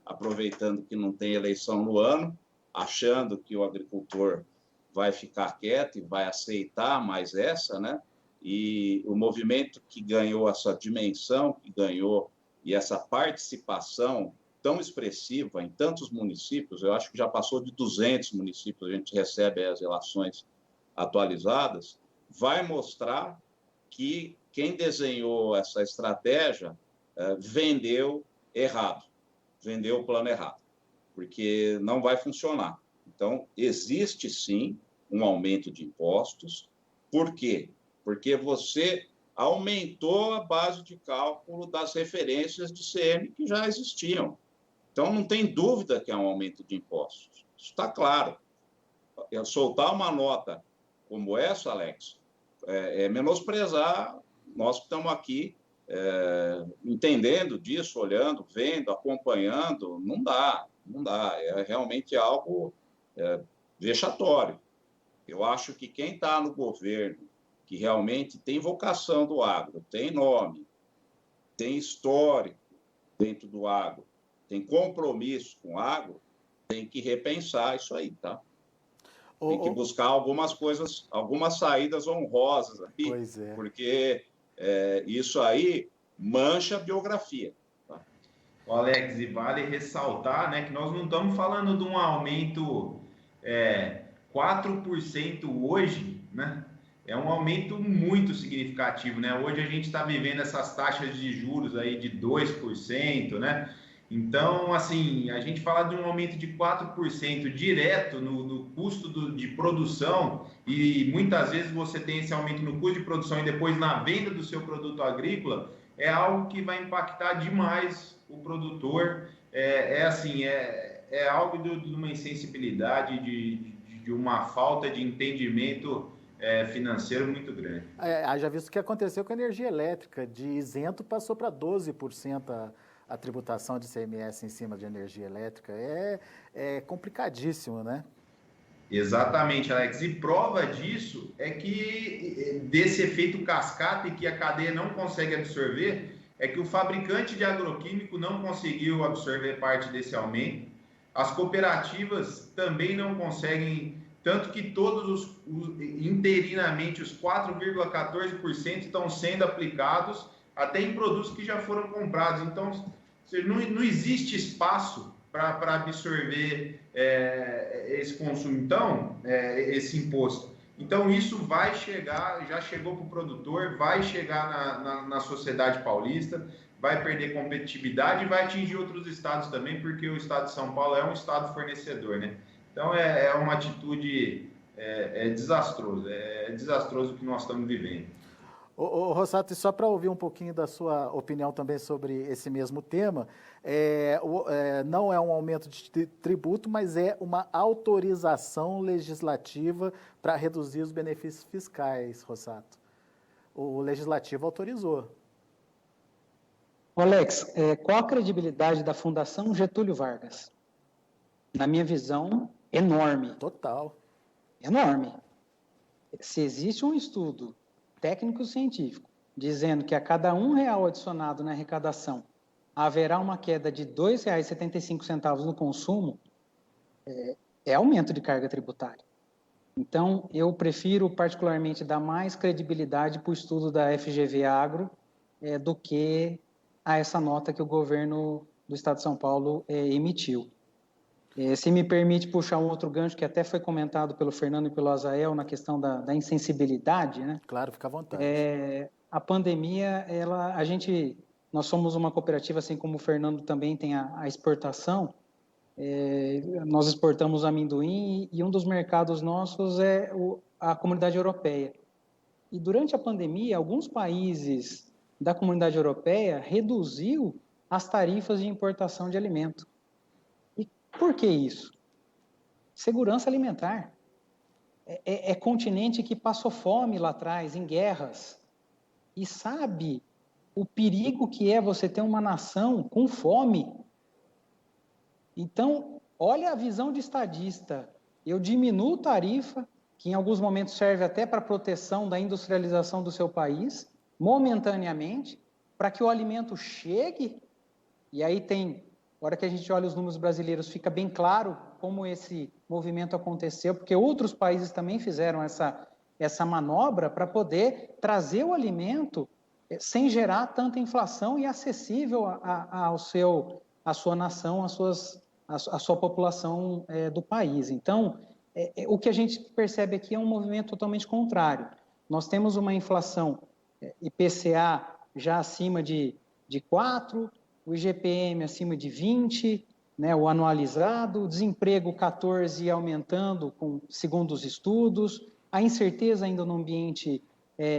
aproveitando que não tem eleição no ano, achando que o agricultor vai ficar quieto e vai aceitar mais essa, né? E o movimento que ganhou essa dimensão, que ganhou, e essa participação tão expressiva em tantos municípios, eu acho que já passou de 200 municípios, a gente recebe as relações atualizadas, vai mostrar que quem desenhou essa estratégia vendeu errado, vendeu o plano errado, porque não vai funcionar. Então, existe sim um aumento de impostos. Por quê? Porque você aumentou a base de cálculo das referências de CM que já existiam. Então, não tem dúvida que é um aumento de impostos. Isso está claro. Soltar uma nota como essa, Alex, é menosprezar nós que estamos aqui entendendo disso, olhando, vendo, acompanhando. Não dá, não dá. É realmente algo vexatório. Eu acho que quem está no governo, que realmente tem vocação do agro, tem nome, tem histórico dentro do agro, tem compromisso com o agro, tem que repensar isso aí, tá? Tem que buscar algumas coisas, algumas saídas honrosas aqui, porque isso aí mancha a biografia. Tá? Alex, e vale ressaltar, né, que nós não estamos falando de um aumento 4% hoje, né? É um aumento muito significativo, né? Hoje a gente está vivendo essas taxas de juros aí de 2%, né? Então, assim, a gente fala de um aumento de 4% direto no custo de produção, e muitas vezes você tem esse aumento no custo de produção e depois na venda do seu produto agrícola, é algo que vai impactar demais o produtor. É algo de uma insensibilidade, de uma falta de entendimento financeiro muito grande. Já visto o que aconteceu com a energia elétrica, de isento passou para 12% a tributação de ICMS em cima de energia elétrica. É complicadíssimo, né? Exatamente, Alex. E prova disso é que, desse efeito cascata e que a cadeia não consegue absorver, é que o fabricante de agroquímico não conseguiu absorver parte desse aumento, as cooperativas também não conseguem, tanto que interinamente os 4,14% estão sendo aplicados até em produtos que já foram comprados. Então, não existe espaço para absorver esse consumo, então, esse imposto. Então, isso vai chegar, já chegou para o produtor, vai chegar na sociedade paulista, vai perder competitividade e vai atingir outros estados também, porque o estado de São Paulo é um estado fornecedor, né? Então, é uma atitude desastrosa, é desastroso o que nós estamos vivendo. Ô, Rossato, e só para ouvir um pouquinho da sua opinião também sobre esse mesmo tema, não é um aumento de tributo, mas é uma autorização legislativa para reduzir os benefícios fiscais, Rossato. O legislativo autorizou. Alex, qual a credibilidade da Fundação Getúlio Vargas? Na minha visão, enorme. Total. Enorme. Se existe um estudo técnico-científico dizendo que a cada R$1 adicionado na arrecadação haverá uma queda de R$ 2,75 no consumo, é aumento de carga tributária. Então, eu prefiro particularmente dar mais credibilidade para o estudo da FGV Agro do que a essa nota que o governo do Estado de São Paulo emitiu. Se me permite puxar um outro gancho que até foi comentado pelo Fernando e pelo Azael na questão da insensibilidade, né? Claro, fica à vontade. A pandemia, nós somos uma cooperativa, assim como o Fernando também tem a exportação, nós exportamos amendoim e um dos mercados nossos é a Comunidade Europeia. E durante a pandemia, alguns países da Comunidade Europeia reduziu as tarifas de importação de alimento. E por que isso? Segurança alimentar. É continente que passou fome lá atrás, em guerras, e sabe o perigo que é você ter uma nação com fome. Então, olha a visão de estadista. Eu diminuo tarifa, que em alguns momentos serve até para proteção da industrialização do seu país, momentaneamente, para que o alimento chegue. E aí tem, na hora que a gente olha os números brasileiros, fica bem claro como esse movimento aconteceu, porque outros países também fizeram essa manobra para poder trazer o alimento sem gerar tanta inflação e acessível à sua nação, à sua população do país. Então, o que a gente percebe aqui é um movimento totalmente contrário. Nós temos uma inflação IPCA já acima de 4, o IGPM acima de 20, né, o anualizado, o desemprego 14 aumentando, segundo os estudos, a incerteza ainda no ambiente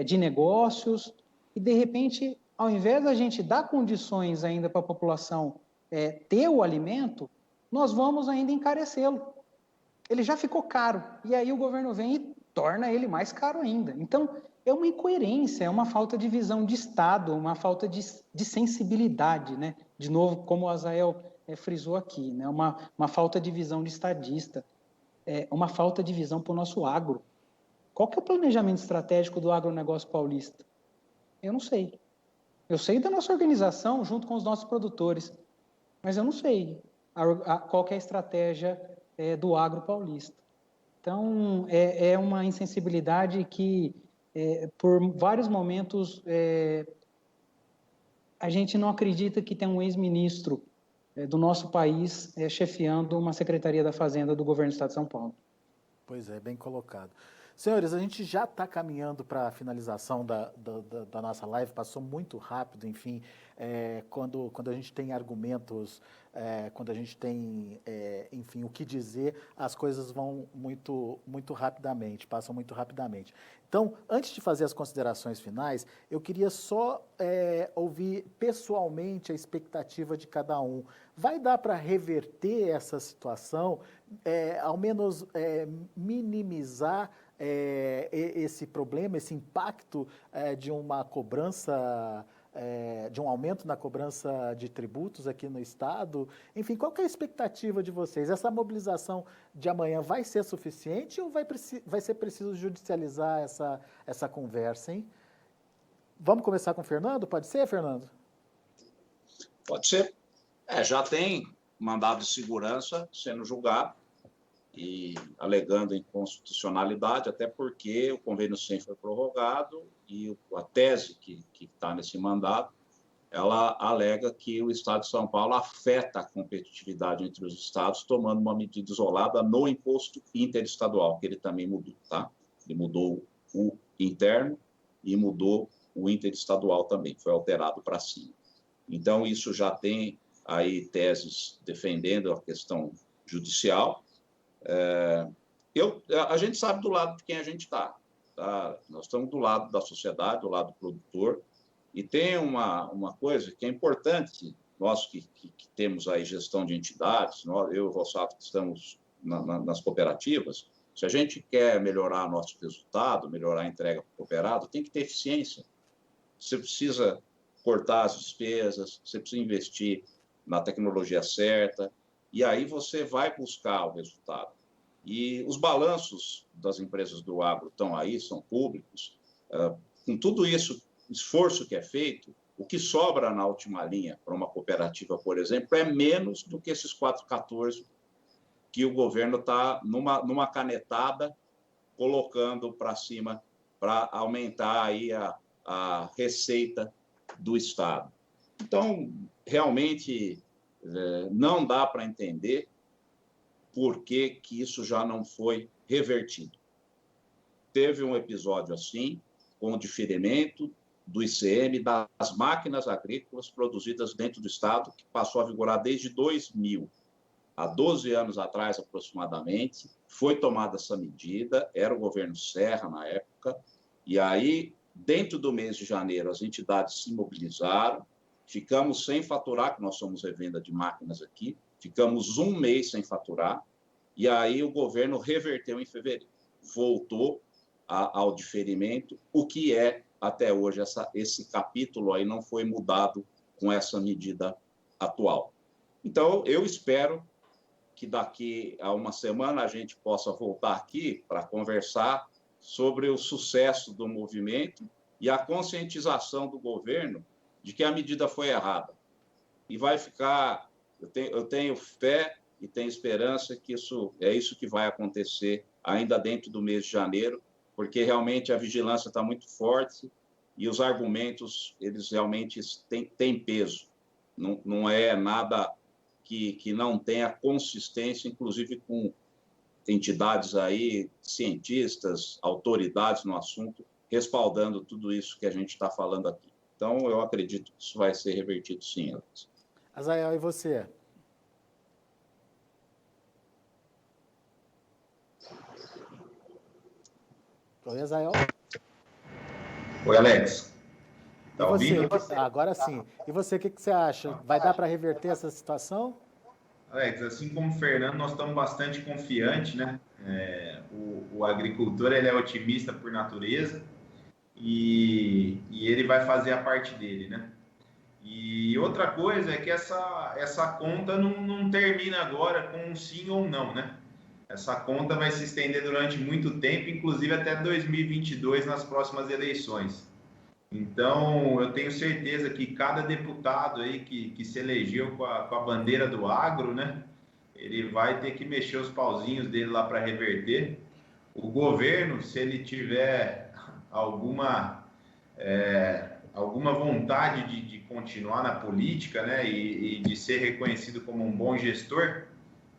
de negócios, e de repente, ao invés da gente dar condições ainda para a população ter o alimento, nós vamos ainda encarecê-lo. Ele já ficou caro, e aí o governo vem e torna ele mais caro ainda. Então, é uma incoerência, é uma falta de visão de Estado, uma falta de sensibilidade, né? De novo, como o Azael frisou aqui, né? Uma falta de visão de estadista, uma falta de visão para o nosso agro. Qual que é o planejamento estratégico do agronegócio paulista? Eu não sei. Eu sei da nossa organização junto com os nossos produtores, mas eu não sei qual que é a estratégia do agro paulista. Então, é uma insensibilidade que, por vários momentos, a gente não acredita que tem um ex-ministro do nosso país chefiando uma Secretaria da Fazenda do Governo do Estado de São Paulo. Pois é, bem colocado. Senhores, a gente já está caminhando para a finalização da nossa live, passou muito rápido, enfim, quando a gente tem argumentos, quando a gente tem, enfim, o que dizer, as coisas vão muito rapidamente, passam muito rapidamente. Então, antes de fazer as considerações finais, eu queria só ouvir pessoalmente a expectativa de cada um. Vai dar para reverter essa situação, ao menos minimizar esse problema, esse impacto de uma cobrança, de um aumento na cobrança de tributos aqui no Estado? Enfim, qual que é a expectativa de vocês? Essa mobilização de amanhã vai ser suficiente ou vai ser preciso judicializar essa conversa, hein? Vamos começar com o Fernando? Pode ser, Fernando? Pode ser. Já tem mandado de segurança sendo julgado e alegando inconstitucionalidade, até porque o convênio 100 foi prorrogado e a tese que está nesse mandado, ela alega que o Estado de São Paulo afeta a competitividade entre os estados, tomando uma medida isolada no imposto interestadual, que ele também mudou, tá? Ele mudou o interno e mudou o interestadual também, foi alterado para cima. Então, isso já tem aí teses defendendo a questão judicial. A gente sabe do lado de quem a gente está. Tá? Nós estamos do lado da sociedade, do lado do produtor, e tem uma coisa que é importante, nós que temos aí gestão de entidades, eu e o Rossato que estamos nas cooperativas, se a gente quer melhorar nosso resultado, melhorar a entrega para o cooperado, tem que ter eficiência. Você precisa cortar as despesas, você precisa investir na tecnologia certa, e aí você vai buscar o resultado. E os balanços das empresas do agro estão aí, são públicos. Com tudo isso, esforço que é feito, o que sobra na última linha para uma cooperativa, por exemplo, é menos do que esses 4,14 que o governo está numa canetada colocando para cima para aumentar aí a receita do Estado. Então, realmente, não dá para entender por que isso já não foi revertido. Teve um episódio assim, com o diferimento do ICM das máquinas agrícolas produzidas dentro do Estado, que passou a vigorar desde 2000. Há 12 anos atrás, aproximadamente, foi tomada essa medida, era o governo Serra na época, e aí, dentro do mês de janeiro, as entidades se mobilizaram, ficamos sem faturar, que nós somos revenda de máquinas aqui, ficamos um mês sem faturar, e aí o governo reverteu em fevereiro, voltou ao diferimento, o que é até hoje esse capítulo aí não foi mudado com essa medida atual. Então, eu espero que daqui a uma semana a gente possa voltar aqui para conversar sobre o sucesso do movimento e a conscientização do governo de que a medida foi errada. E vai ficar, eu tenho fé e tenho esperança que isso que vai acontecer ainda dentro do mês de janeiro, porque realmente a vigilância está muito forte e os argumentos, eles realmente têm peso. Não é nada que não tenha consistência, inclusive com entidades aí, cientistas, autoridades no assunto, respaldando tudo isso que a gente está falando aqui. Então, eu acredito que isso vai ser revertido sim, Alex. Azael, e você? Oi, Azael? Oi, Alex. E você? Agora sim. E você, o que você acha? Vai dar para reverter essa situação? Alex, assim como o Fernando, nós estamos bastante confiantes, né? O agricultor, ele é otimista por natureza e ele vai fazer a parte dele, né? E outra coisa é que essa conta não termina agora com um sim ou não, né? Essa conta vai se estender durante muito tempo, inclusive até 2022, nas próximas eleições. Então, eu tenho certeza que cada deputado aí que se elegeu com a bandeira do agro, né? Ele vai ter que mexer os pauzinhos dele lá para reverter. O governo, se ele tiver alguma vontade de continuar na política, né? E de ser reconhecido como um bom gestor,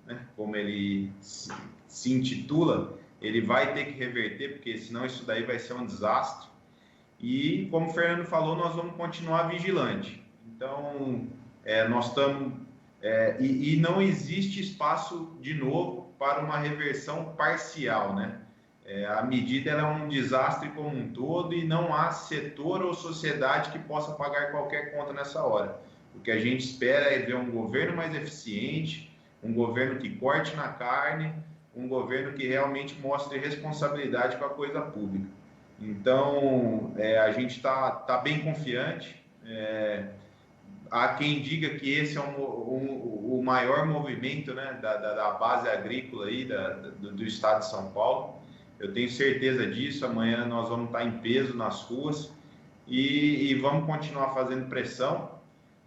né? Como ele se intitula, ele vai ter que reverter, porque senão isso daí vai ser um desastre. E, como o Fernando falou, nós vamos continuar vigilante. Então, nós estamos... e não existe espaço, de novo, para uma reversão parcial, né? A medida ela é um desastre como um todo e não há setor ou sociedade que possa pagar qualquer conta nessa hora. O que a gente espera é ver um governo mais eficiente, um governo que corte na carne, um governo que realmente mostre responsabilidade com a coisa pública. Então, a gente tá bem confiante. Há quem diga que esse é o maior movimento, né, da base agrícola aí, do estado de São Paulo. Eu tenho certeza disso. Amanhã nós vamos estar em peso nas ruas e vamos continuar fazendo pressão.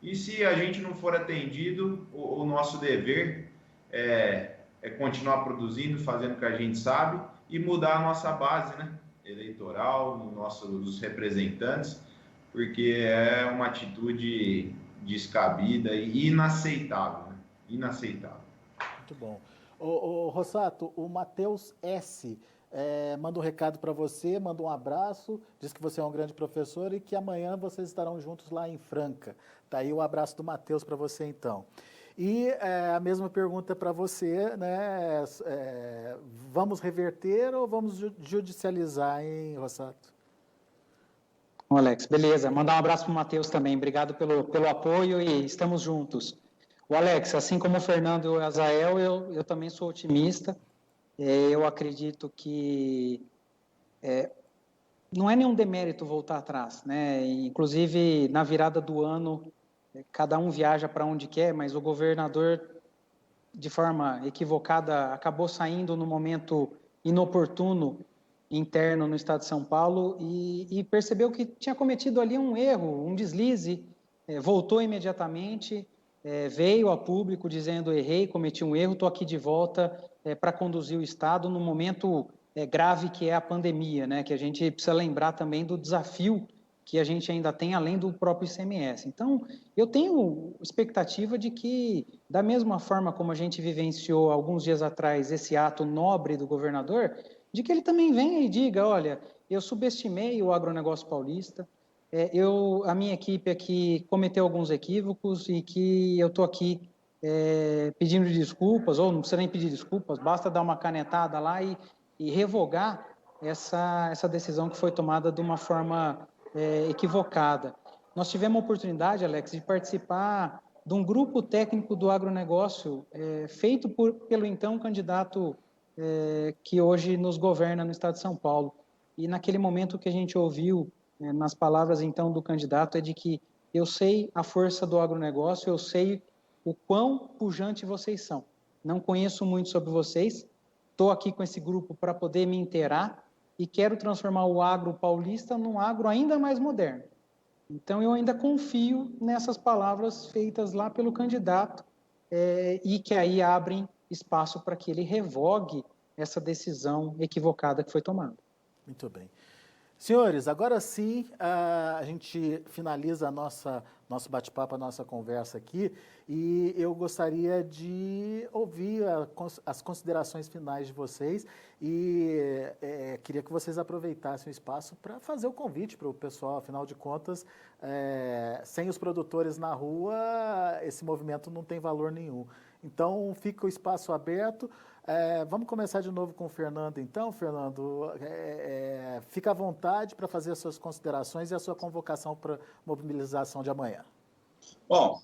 E se a gente não for atendido, o nosso dever é continuar produzindo, fazendo o que a gente sabe e mudar a nossa base, né, eleitoral, dos representantes, porque é uma atitude descabida e inaceitável, né? Inaceitável. Muito bom. Ô, Rossato, o Matheus S. manda um recado para você, manda um abraço, diz que você é um grande professor e que amanhã vocês estarão juntos lá em Franca. Tá aí o abraço do Matheus para você, então. E a mesma pergunta para você, né? Vamos reverter ou vamos judicializar, hein, Rossato? Alex, beleza. Mandar um abraço para o Matheus também. Obrigado pelo apoio e estamos juntos. O Alex, assim como o Fernando e o Azael, eu também sou otimista. Eu acredito que não é nenhum demérito voltar atrás, né? Inclusive, na virada do ano, cada um viaja para onde quer, mas o governador, de forma equivocada, acabou saindo no momento inoportuno interno no estado de São Paulo e percebeu que tinha cometido ali um erro, um deslize, voltou imediatamente, veio a público dizendo: errei, cometi um erro, estou aqui de volta para conduzir o estado no momento grave que é a pandemia, né? Que a gente precisa lembrar também do desafio que a gente ainda tem além do próprio ICMS. Então, eu tenho expectativa de que, da mesma forma como a gente vivenciou alguns dias atrás esse ato nobre do governador, de que ele também venha e diga: olha, eu subestimei o agronegócio paulista, a minha equipe aqui cometeu alguns equívocos e que eu estou aqui pedindo desculpas, ou não precisa nem pedir desculpas, basta dar uma canetada lá e revogar essa decisão que foi tomada de uma forma equivocada. Nós tivemos a oportunidade, Alex, de participar de um grupo técnico do agronegócio feito pelo então candidato que hoje nos governa no estado de São Paulo. E naquele momento que a gente ouviu nas palavras, então, do candidato, é de que eu sei a força do agronegócio, eu sei o quão pujante vocês são. Não conheço muito sobre vocês, estou aqui com esse grupo para poder me inteirar e quero transformar o agro paulista num agro ainda mais moderno. Então, eu ainda confio nessas palavras feitas lá pelo candidato e que aí abrem espaço para que ele revogue essa decisão equivocada que foi tomada. Muito bem. Senhores, agora sim a gente finaliza nosso bate-papo, a nossa conversa aqui, e eu gostaria de ouvir as considerações finais de vocês e queria que vocês aproveitassem o espaço para fazer o convite para o pessoal. Afinal de contas, sem os produtores na rua, esse movimento não tem valor nenhum. Então, fica o espaço aberto. Vamos começar de novo com o Fernando, então. Fernando, fica à vontade para fazer as suas considerações e a sua convocação para a mobilização de amanhã. Bom,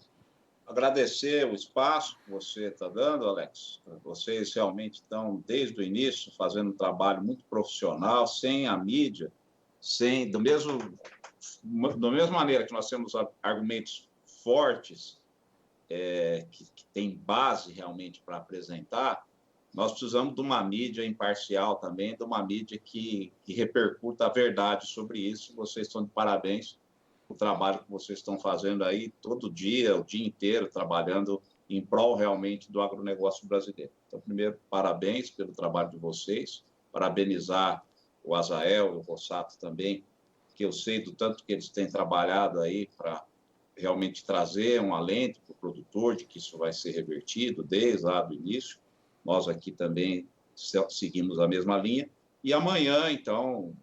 agradecer o espaço que você está dando, Alex. Vocês realmente estão, desde o início, fazendo um trabalho muito profissional, sem a mídia, da mesma maneira que nós temos argumentos fortes, que tem base realmente para apresentar. Nós precisamos de uma mídia imparcial também, de uma mídia que repercuta a verdade sobre isso. Vocês estão de parabéns o trabalho que vocês estão fazendo aí todo dia, o dia inteiro, trabalhando em prol realmente do agronegócio brasileiro. Então, primeiro, parabéns pelo trabalho de vocês, parabenizar o Azael e o Rossato também, que eu sei do tanto que eles têm trabalhado aí para realmente trazer um alento para o produtor de que isso vai ser revertido desde lá do início. Nós aqui também seguimos a mesma linha. E amanhã, então,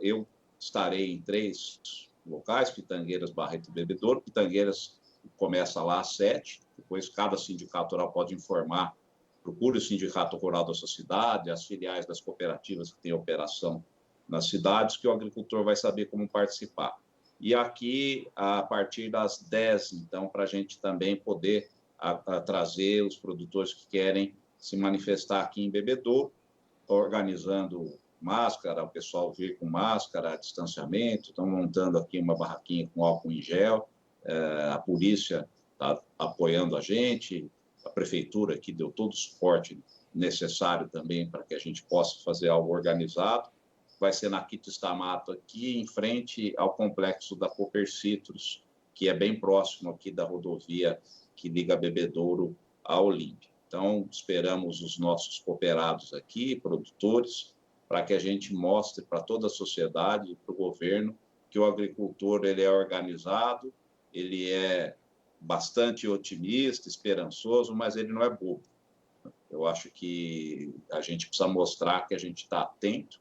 eu estarei em 3 locais, Pitangueiras, Barreto e Bebedouro. Pitangueiras começa lá às 7, depois cada sindicato rural pode informar, procure o sindicato rural da sua cidade, as filiais das cooperativas que têm operação nas cidades, que o agricultor vai saber como participar. E aqui, a partir das 10, então, para a gente também poder trazer os produtores que querem se manifestar aqui em Bebedouro, organizando máscara, o pessoal vir com máscara, distanciamento, estão montando aqui uma barraquinha com álcool em gel, a polícia está apoiando a gente, a prefeitura aqui deu todo o suporte necessário também para que a gente possa fazer algo organizado. Vai ser na Quito Stamato, aqui em frente ao complexo da Cooper Citrus, que é bem próximo aqui da rodovia que liga Bebedouro a Olímpia. Então, esperamos os nossos cooperados aqui, produtores, para que a gente mostre para toda a sociedade e para o governo que o agricultor ele é organizado, ele é bastante otimista, esperançoso, mas ele não é bobo. Eu acho que a gente precisa mostrar que a gente está atento,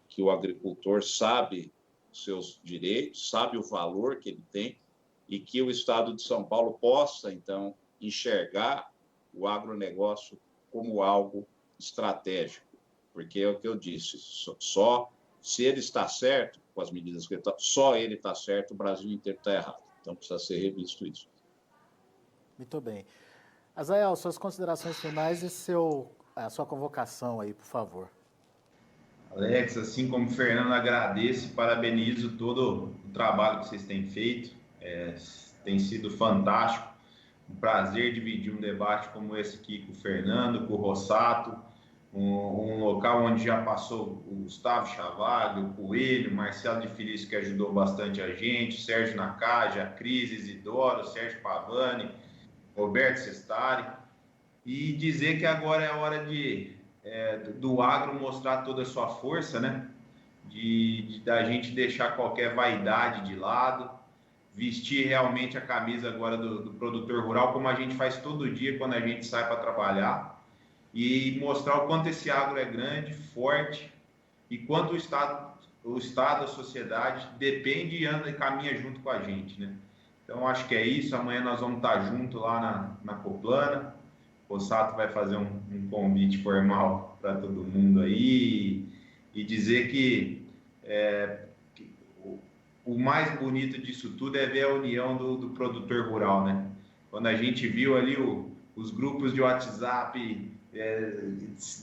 que o agricultor sabe os seus direitos, sabe o valor que ele tem e que o Estado de São Paulo possa, então, enxergar o agronegócio como algo estratégico, porque é o que eu disse, só se ele está certo com as medidas que ele está, só ele está certo, o Brasil inteiro está errado. Então precisa ser revisto isso. Muito bem. Azael, suas considerações finais e a sua convocação aí, por favor. Alex, assim como o Fernando, agradeço e parabenizo todo o trabalho que vocês têm feito. Tem sido fantástico. Um prazer dividir um debate como esse aqui com o Fernando, com o Rossato, um local onde já passou o Gustavo Chavalho, o Coelho, o Marcelo de Felício, que ajudou bastante a gente, o Sérgio Nakaja, a Cris Isidoro, o Sérgio Pavani, Roberto Sestari, e dizer que agora é a hora do agro mostrar toda a sua força, né? Da gente deixar qualquer vaidade de lado, vestir realmente a camisa agora do produtor rural, como a gente faz todo dia quando a gente sai para trabalhar, e mostrar o quanto esse agro é grande, forte, e quanto o Estado, a sociedade, depende e anda e caminha junto com a gente, né? Então, acho que é isso. Amanhã nós vamos estar junto lá na Coplana. O Rossato vai fazer um convite formal para todo mundo aí e dizer que o mais bonito disso tudo é ver a união do produtor rural, né? Quando a gente viu ali os grupos de WhatsApp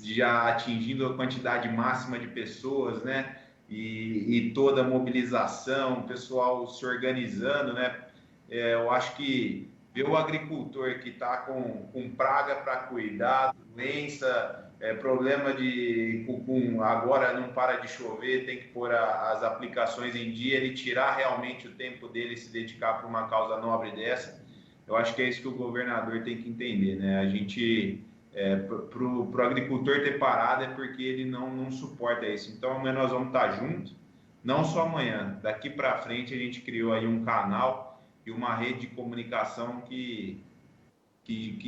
já atingindo a quantidade máxima de pessoas, né? e toda a mobilização, o pessoal se organizando, né? Eu acho que ver o agricultor que está com praga para cuidar, doença, problema agora não para de chover, tem que pôr as aplicações em dia, ele tirar realmente o tempo dele e se dedicar para uma causa nobre dessa. Eu acho que é isso que o governador tem que entender, né? A gente, para o agricultor ter parado é porque ele não suporta isso. Então amanhã nós vamos estar juntos, não só amanhã, daqui para frente a gente criou aí um canal e uma rede de comunicação que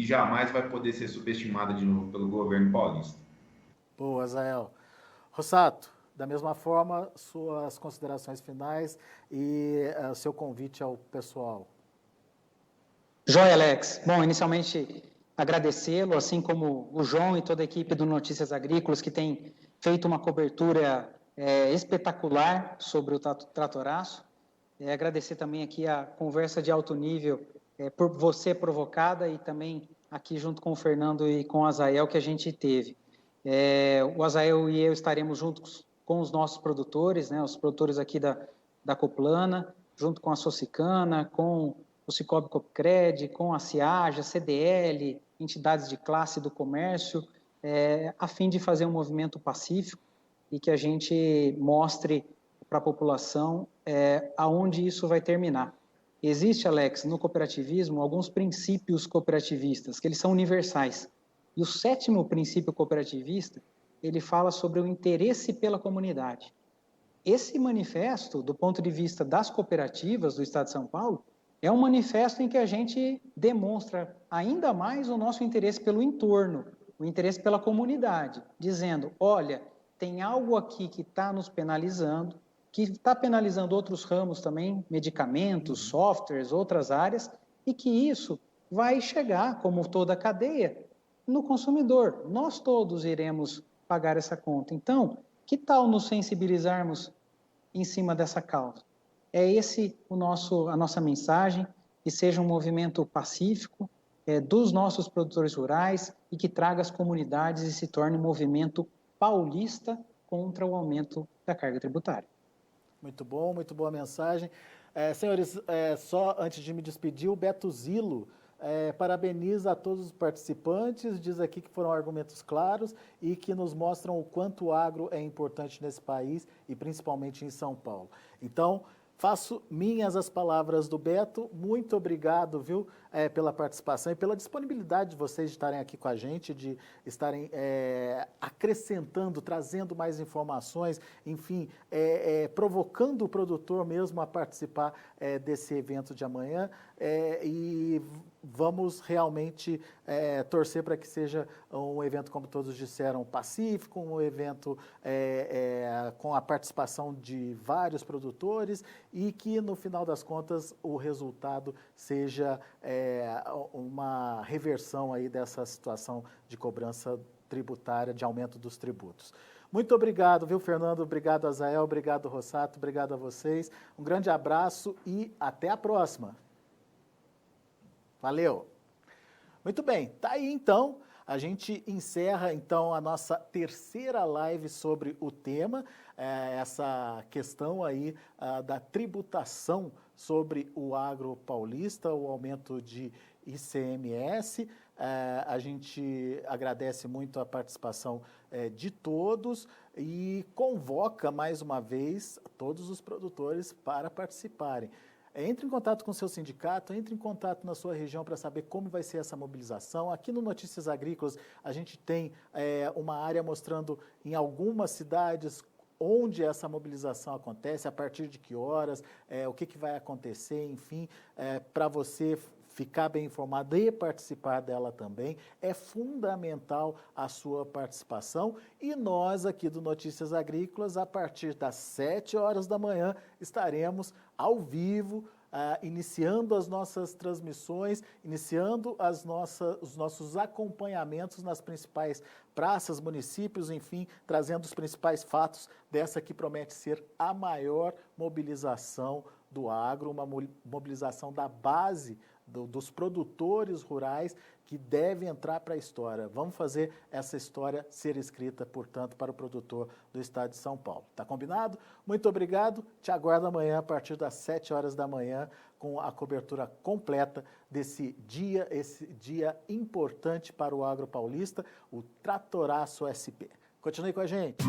jamais vai poder ser subestimada de novo pelo governo paulista. Boa, Azael. Rossato, da mesma forma, suas considerações finais e o seu convite ao pessoal. Joia, Alex. Bom, inicialmente agradecê-lo, assim como o João e toda a equipe do Notícias Agrícolas, que tem feito uma cobertura espetacular sobre o tratoraço. Agradecer também aqui a conversa de alto nível por você provocada e também aqui junto com o Fernando e com o Azael que a gente teve. O Azael e eu estaremos juntos com os nossos produtores, né, os produtores aqui da Coplana, junto com a Socicana, com o Cicobi Copcred, com a Ciaja, CDL, entidades de classe do comércio, a fim de fazer um movimento pacífico e que a gente mostre para a população aonde isso vai terminar. Existe, Alex, no cooperativismo, alguns princípios cooperativistas, que eles são universais. E o 7º princípio cooperativista, ele fala sobre o interesse pela comunidade. Esse manifesto, do ponto de vista das cooperativas do Estado de São Paulo, é um manifesto em que a gente demonstra ainda mais o nosso interesse pelo entorno, o interesse pela comunidade, dizendo, olha, tem algo aqui que está nos penalizando, que está penalizando outros ramos também, medicamentos, softwares, outras áreas, e que isso vai chegar, como toda a cadeia, no consumidor. Nós todos iremos pagar essa conta. Então, que tal nos sensibilizarmos em cima dessa causa? É esse a nossa mensagem, que seja um movimento pacífico dos nossos produtores rurais e que traga as comunidades e se torne um movimento paulista contra o aumento da carga tributária. Muito boa a mensagem. Senhores, só antes de me despedir, o Beto Zilo parabeniza a todos os participantes, diz aqui que foram argumentos claros e que nos mostram o quanto o agro é importante nesse país e principalmente em São Paulo. Então, faço minhas as palavras do Beto, muito obrigado, viu, pela participação e pela disponibilidade de vocês de estarem aqui com a gente, de estarem acrescentando, trazendo mais informações, enfim, provocando o produtor mesmo a participar desse evento de amanhã e vamos realmente torcer para que seja um evento, como todos disseram, pacífico, um evento com a participação de vários produtores e que, no final das contas, o resultado seja uma reversão aí dessa situação de cobrança tributária, de aumento dos tributos. Muito obrigado, viu, Fernando? Obrigado, Azael. Obrigado, Rossato. Obrigado a vocês. Um grande abraço e até a próxima. Valeu! Muito bem, tá aí então, a gente encerra então a nossa terceira live sobre o tema, essa questão aí da tributação sobre o agro paulista, o aumento de ICMS. A gente agradece muito a participação de todos e convoca mais uma vez todos os produtores para participarem. Entre em contato com o seu sindicato, entre em contato na sua região para saber como vai ser essa mobilização. Aqui no Notícias Agrícolas, a gente tem uma área mostrando em algumas cidades onde essa mobilização acontece, a partir de que horas, o que vai acontecer, enfim, para você ficar bem informado e participar dela também. É fundamental a sua participação e nós aqui do Notícias Agrícolas, a partir das 7 horas da manhã, estaremos ao vivo, iniciando as nossas transmissões, iniciando os nossos acompanhamentos nas principais praças, municípios, enfim, trazendo os principais fatos dessa que promete ser a maior mobilização do agro, uma mobilização da base dos produtores rurais que devem entrar para a história. Vamos fazer essa história ser escrita, portanto, para o produtor do estado de São Paulo. Tá combinado? Muito obrigado. Te aguardo amanhã a partir das 7 horas da manhã com a cobertura completa esse dia importante para o agro paulista, o Tratoraço SP. Continue com a gente.